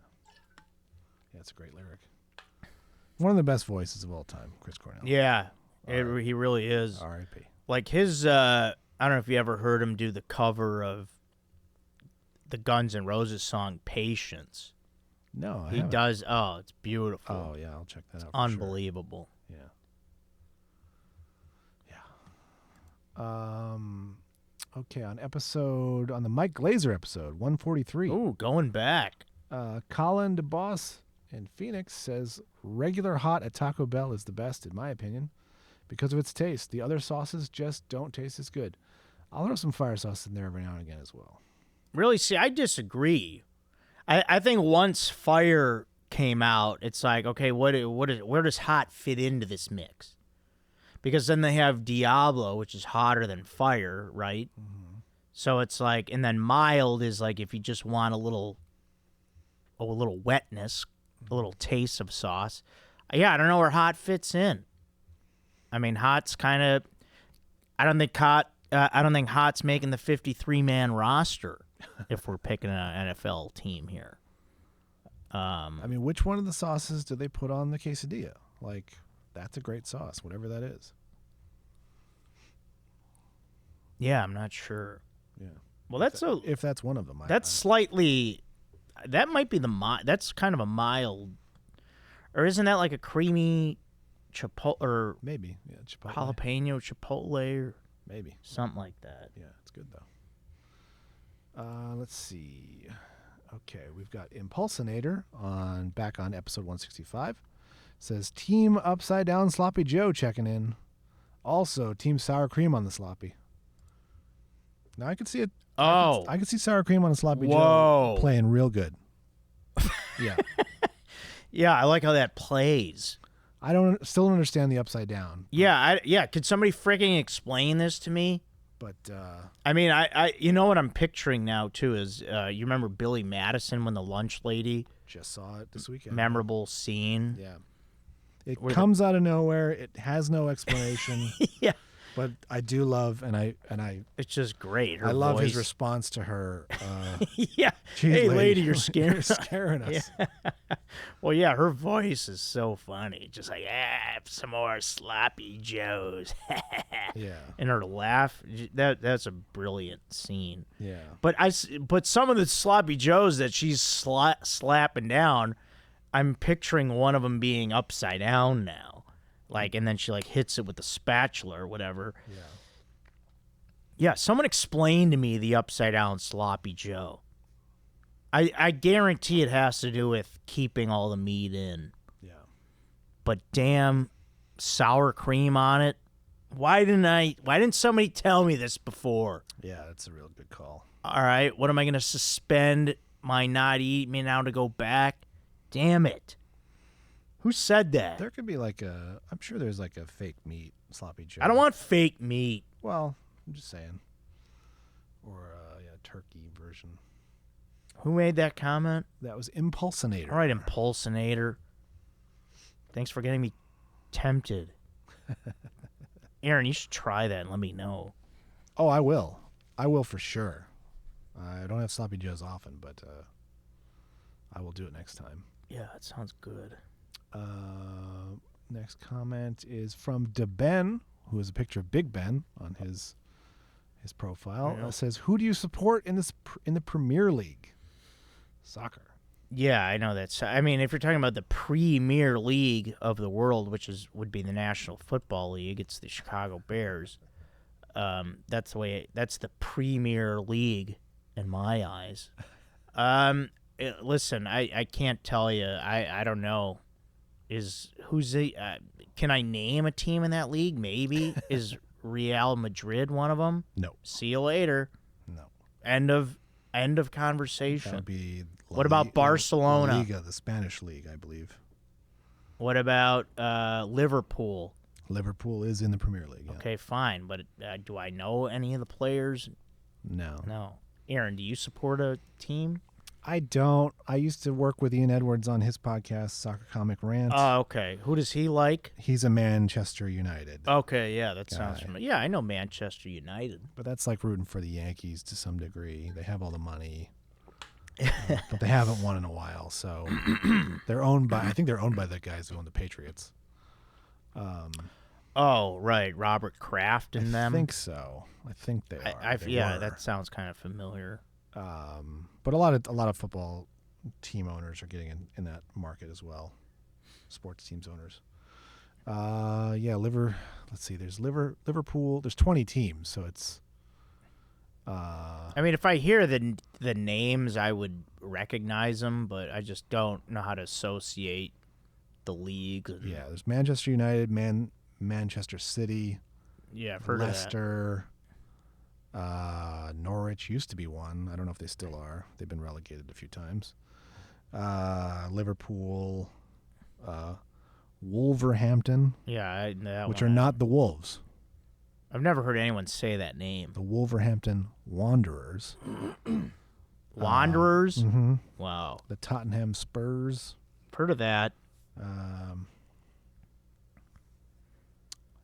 it's a great lyric. One of the best voices of all time, Chris Cornell. Yeah, he really is. R.I.P. Like his, I don't know if you ever heard him do the cover of the Guns N' Roses song "Patience." No, he does. Oh, it's beautiful. Oh yeah, I'll check that out. Unbelievable. Sure. Yeah. Okay, on the Mike Glazer episode 143. Ooh, going back. Colin DeBoss in Phoenix says regular hot at Taco Bell is the best in my opinion because of its taste. The other sauces just don't taste as good. I'll throw some fire sauce in there every now and again as well. Really? See, I disagree. I think once fire came out, it's like, okay, where does hot fit into this mix? Because then they have Diablo, which is hotter than fire, right? Mm-hmm. So it's like, and then mild is like if you just want a little wetness, a little taste of sauce. Yeah, I don't know where hot fits in. I mean, hot's kind of. I don't think hot's making the 53-man roster if we're picking an NFL team here. I mean, which one of the sauces do they put on the quesadilla? Like, that's a great sauce, whatever that is. Yeah, I'm not sure. Yeah. Well, if that's one of them. Slightly. That might be that's kind of a mild, or isn't that like a creamy chipotle or maybe chipotle. Jalapeno chipotle or maybe something like that. Yeah, it's good though. Let's see. Okay, we've got Impulsinator back on episode 165. Says Team Upside Down Sloppy Joe checking in. Also, Team Sour Cream on the sloppy. Now I can see it. Oh, I can see sour cream on a sloppy Joe playing real good. Yeah. Yeah, I like how that plays. I still don't understand the upside down. Yeah, could somebody freaking explain this to me? But I mean, I you know what I'm picturing now too is you remember Billy Madison when the lunch lady just saw it this weekend. Memorable scene. Yeah. It comes out of nowhere. It has no explanation. Yeah. But I do love, and I It's just great. Her I love his voice. response to her. Yeah. "Geez, Hey, lady, you're scaring you're scaring us. Well, yeah, her voice is so funny. Just like, some more sloppy joes. Yeah, And her laugh, that's a brilliant scene. yeah. But some of the sloppy joes that she's slapping down, I'm picturing one of them being upside down now. Like, and then she like hits it with a spatula or whatever. Yeah. Yeah, someone explain to me the upside down sloppy joe. I guarantee it has to do with keeping all the meat in. Yeah. But damn, sour cream on it. Why didn't somebody tell me this before? Yeah, that's a real good call. All right, what am I going to suspend my not eat me now to go back? Damn it. Who said that? There could be I'm sure there's like a fake meat sloppy joe. I don't want fake meat. Well, I'm just saying. Or turkey version. Who made that comment? That was Impulsinator. All right, Impulsinator. Thanks for getting me tempted. Aaron, you should try that and let me know. Oh, I will. I will for sure. I don't have sloppy joes often, but I will do it next time. Yeah, it sounds good. Next comment is from DeBen, who has a picture of Big Ben on his profile. Yeah. It says, "Who do you support in the Premier League soccer?" Yeah, I know that. I mean, if you're talking about the Premier League of the world, which would be the National Football League, it's the Chicago Bears. That's the Premier League in my eyes. Listen, I can't tell you. I don't know. Can I name a team in that league? Maybe. Is Real Madrid one of them? No. See you later. No. End of conversation. That would be What about Barcelona? La Liga, the Spanish league, I believe. What about Liverpool? Liverpool is in the Premier League. Yeah. Okay, fine. But do I know any of the players? No. No. Aaron, do you support a team? I don't. I used to work with Ian Edwards on his podcast, Soccer Comic Rant. Oh, okay. Who does he like? He's a Manchester United. Okay, yeah, that sounds guy. familiar. Yeah, I know Manchester United. But that's like rooting for the Yankees to some degree. They have all the money. But they haven't won in a while, so I think they're owned by the guys who own the Patriots. Oh, right, Robert Kraft and them. I think so. I think they are. Yeah, that sounds kind of familiar. But a lot of football team owners are getting in that market as well. Sports teams owners. Let's see. There's Liverpool. There's 20 teams, so it's. I mean, if I hear the names, I would recognize them, but I just don't know how to associate the league. Yeah, there's Manchester United, Manchester City. Yeah, I've heard Leicester. Norwich used to be one. I don't know if they still are. They've been relegated a few times. Liverpool, Wolverhampton. Yeah, which are not the Wolves. I've never heard anyone say that name. The Wolverhampton Wanderers. Wanderers? Mm-hmm. Wow. The Tottenham Spurs. Heard of that.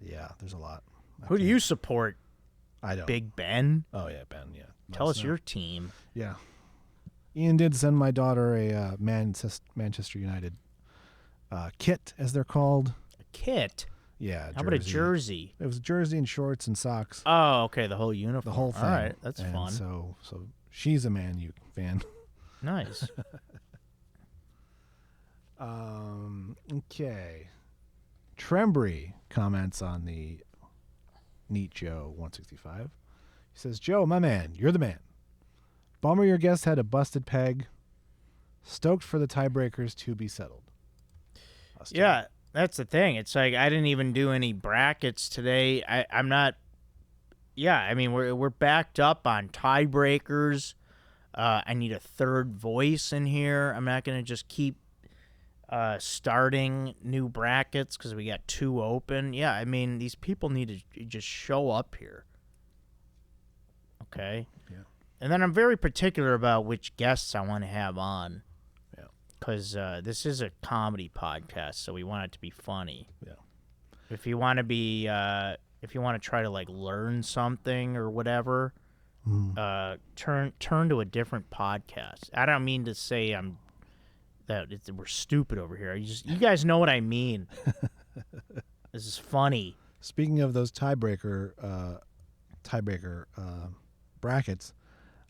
Yeah, there's a lot. Who do you support? I don't. Big Ben? Oh, yeah, Ben, yeah. Tell us your team. Yeah. Ian did send my daughter a Manchester United kit, as they're called. A kit? Yeah. How about a jersey? It was a jersey and shorts and socks. Oh, okay, the whole uniform. The whole thing. All right, that's and fun. So she's a Man U fan. Nice. Okay. Trembry comments on the Neat Joe 165. He says, "Joe, my man, you're the man. Bummer your guest had a busted peg. Stoked for the tiebreakers to be settled." Yeah, that's the thing. It's like I didn't even do any brackets today. I'm not. Yeah, I mean we're backed up on tiebreakers. I need a third voice in here. I'm not gonna just keep starting new brackets because we got two open. Yeah, I mean these people need to just show up here. Okay. Yeah. And then I'm very particular about which guests I want to have on. Yeah. Because this is a comedy podcast, so we want it to be funny. Yeah. If you want to be if you want to try to like learn something or whatever, turn to a different podcast. I don't mean to say we're stupid over here. You guys know what I mean. This is funny. Speaking of those tiebreaker brackets,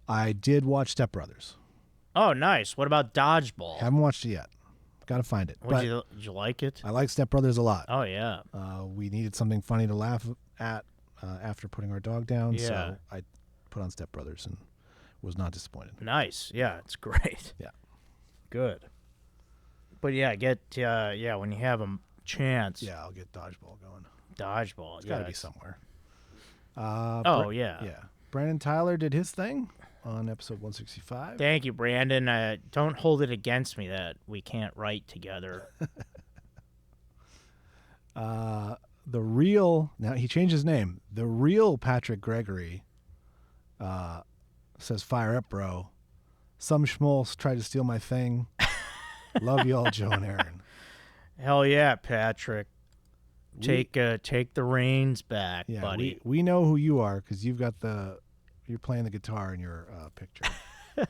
I did watch Step Brothers. Oh, nice. What about Dodgeball? Haven't watched it yet. Got to find it. Did you like it? I like Step Brothers a lot. Oh, yeah. We needed something funny to laugh at after putting our dog down, Yeah. so I put on Step Brothers and was not disappointed. Nice. Yeah, it's great. Yeah. Good. But yeah, when you have a chance. Yeah, I'll get Dodgeball going. Dodgeball. It's got to be somewhere. Yeah. Yeah. Brandon Tyler did his thing on episode 165. Thank you, Brandon. Don't hold it against me that we can't write together. Now he changed his name. The real Patrick Gregory says, "Fire up, bro. Some schmoles tried to steal my thing. Love y'all, Joe and Aaron." Hell yeah, Patrick. Take the reins back, buddy. We know who you are because you're playing the guitar in your picture. So.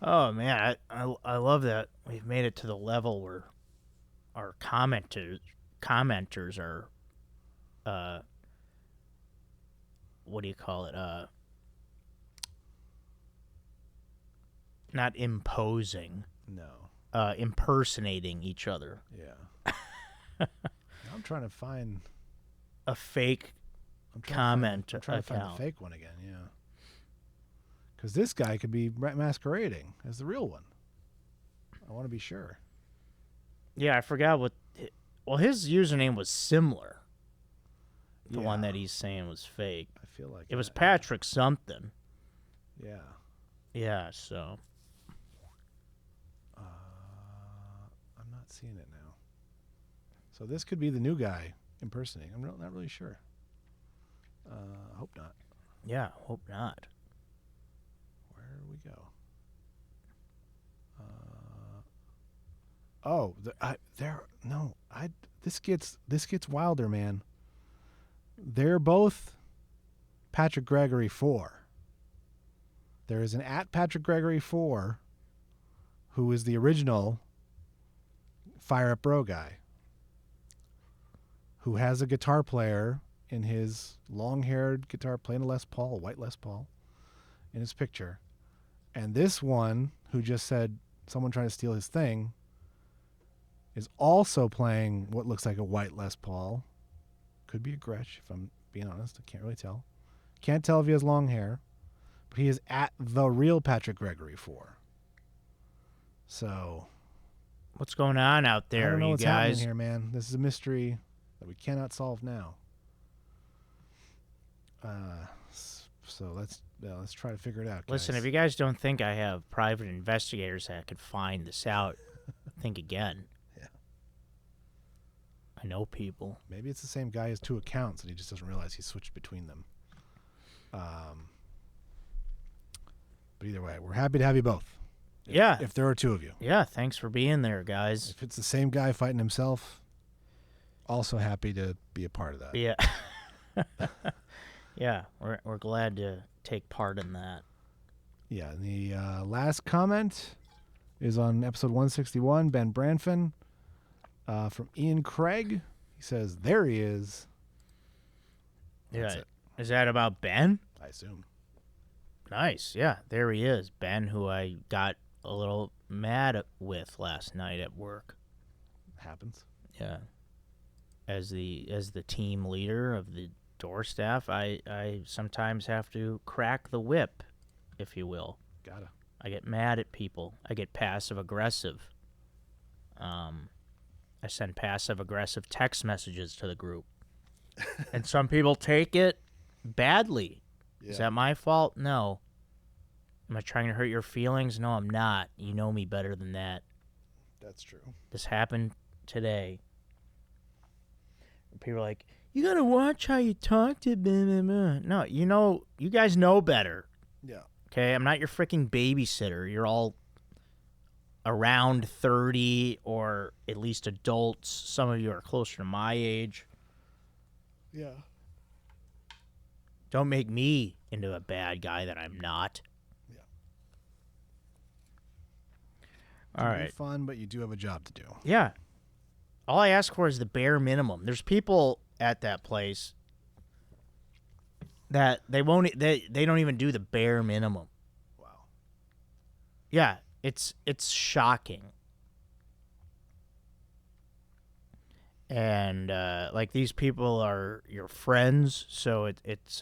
Oh man, I love that we've made it to the level where our commenters are what do you call it? Not imposing. No. Impersonating each other. Yeah. I'm trying to find a fake comment I'm trying to find the fake one again, yeah. Because this guy could be masquerading as the real one. I want to be sure. Yeah, I forgot what... Well, his username was similar. The one that he's saying was fake. I feel like it was Patrick something. Yeah. Yeah, so... I'm not seeing it now. So this could be the new guy impersonating. I'm not really sure. Hope not. Yeah, hope not. Where do we go? This gets wilder, man. They're both Patrick Gregory 4. There is an @Patrick Gregory 4 who is the original Fire Up Bro guy, who has a guitar player in his long-haired guitar playing a Les Paul, a white Les Paul, in his picture. And this one, who just said someone trying to steal his thing, is also playing what looks like a white Les Paul. Could be a Gretsch, if I'm being honest. I can't really tell. Can't tell if he has long hair. But he is the real Patrick Gregory 4. So... What's going on out there, I don't know you what's guys? happening here, man. This is a mystery that we cannot solve now. So let's try to figure it out, guys. Listen, if you guys don't think I have private investigators that could find this out, think again. Yeah. I know people. Maybe it's the same guy has 2 accounts and he just doesn't realize he switched between them. But either way, we're happy to have you both. If there are 2 of you. Yeah, thanks for being there, guys. If it's the same guy fighting himself, also happy to be a part of that. Yeah. Yeah, we're glad to take part in that. Yeah, and the last comment is on episode 161, Ben Branfin, from Ian Craig. He says, "There he is." That's it. Is that about Ben? I assume. Nice. Yeah, there he is. Ben, who I got a little mad with last night at work. Happens. Yeah. As the team leader of the door staff, I sometimes have to crack the whip, if you will. Gotta. I get mad at people. I get passive aggressive. I send passive aggressive text messages to the group. And some people take it badly. Yeah. Is that my fault? No. Am I trying to hurt your feelings? No, I'm not. You know me better than that. That's true. This happened today. People are like, you gotta watch how you talk to them. No, you guys know better. Yeah. Okay, I'm not your freaking babysitter. You're all around 30 or at least adults. Some of you are closer to my age. Yeah. Don't make me into a bad guy that I'm not. Yeah. All right. Fun, but you do have a job to do. Yeah. All I ask for is the bare minimum. There's people at that place that they don't even do the bare minimum. Wow. Yeah, it's shocking. And like these people are your friends, so it's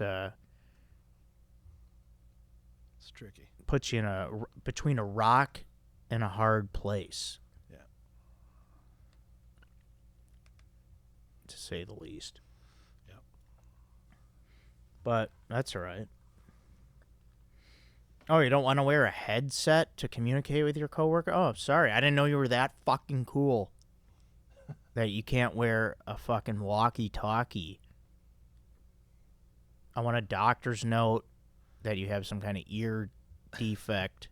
tricky. Puts you in between a rock and a hard place. Yeah. To say the least. Yep. But that's all right. Oh, you don't want to wear a headset to communicate with your coworker? Oh, sorry. I didn't know you were that fucking cool. That you can't wear a fucking walkie-talkie. I want a doctor's note that you have some kind of ear defect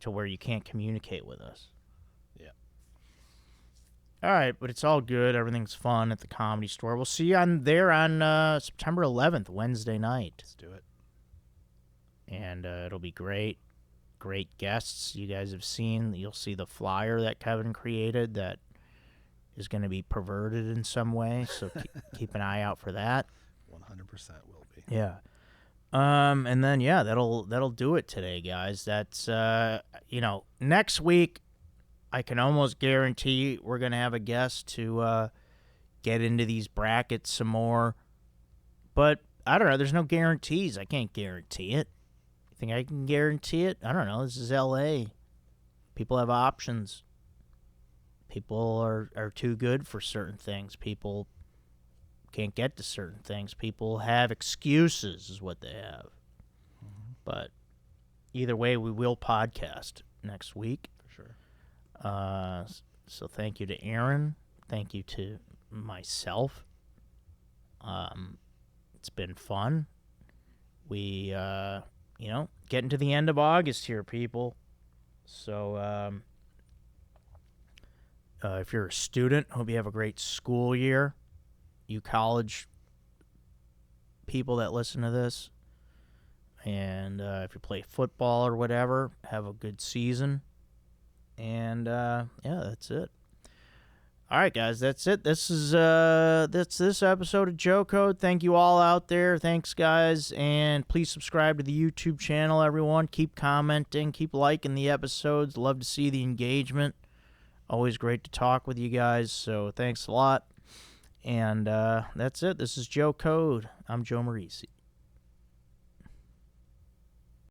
to where you can't communicate with us. Yeah. All right, but it's all good. Everything's fun at the Comedy Store. We'll see you on September 11th, Wednesday night. Let's do it. And it'll be great. Great guests you guys have seen. You'll see the flyer that Kevin created that is going to be perverted in some way, so keep an eye out for that. 100% will be. Yeah. And then that'll do it today, guys. That's next week I can almost guarantee we're going to have a guest to get into these brackets some more. But I don't know, there's no guarantees. I can't guarantee it. You think I can guarantee it? I don't know. This is LA. People have options. People are too good for certain things. People can't get to certain things. People have excuses is what they have. Mm-hmm. But either way, we will podcast next week. For sure. So thank you to Aaron. Thank you to myself. It's been fun. We, getting to the end of August here, people. So, if you're a student, hope you have a great school year. You college people that listen to this. And if you play football or whatever, have a good season. And, that's it. All right, guys, that's it. That's this episode of Joe Code. Thank you all out there. Thanks, guys. And please subscribe to the YouTube channel, everyone. Keep commenting. Keep liking the episodes. Love to see the engagement. Always great to talk with you guys, so thanks a lot. And that's it. This is Joe Code. I'm Joe Marrese.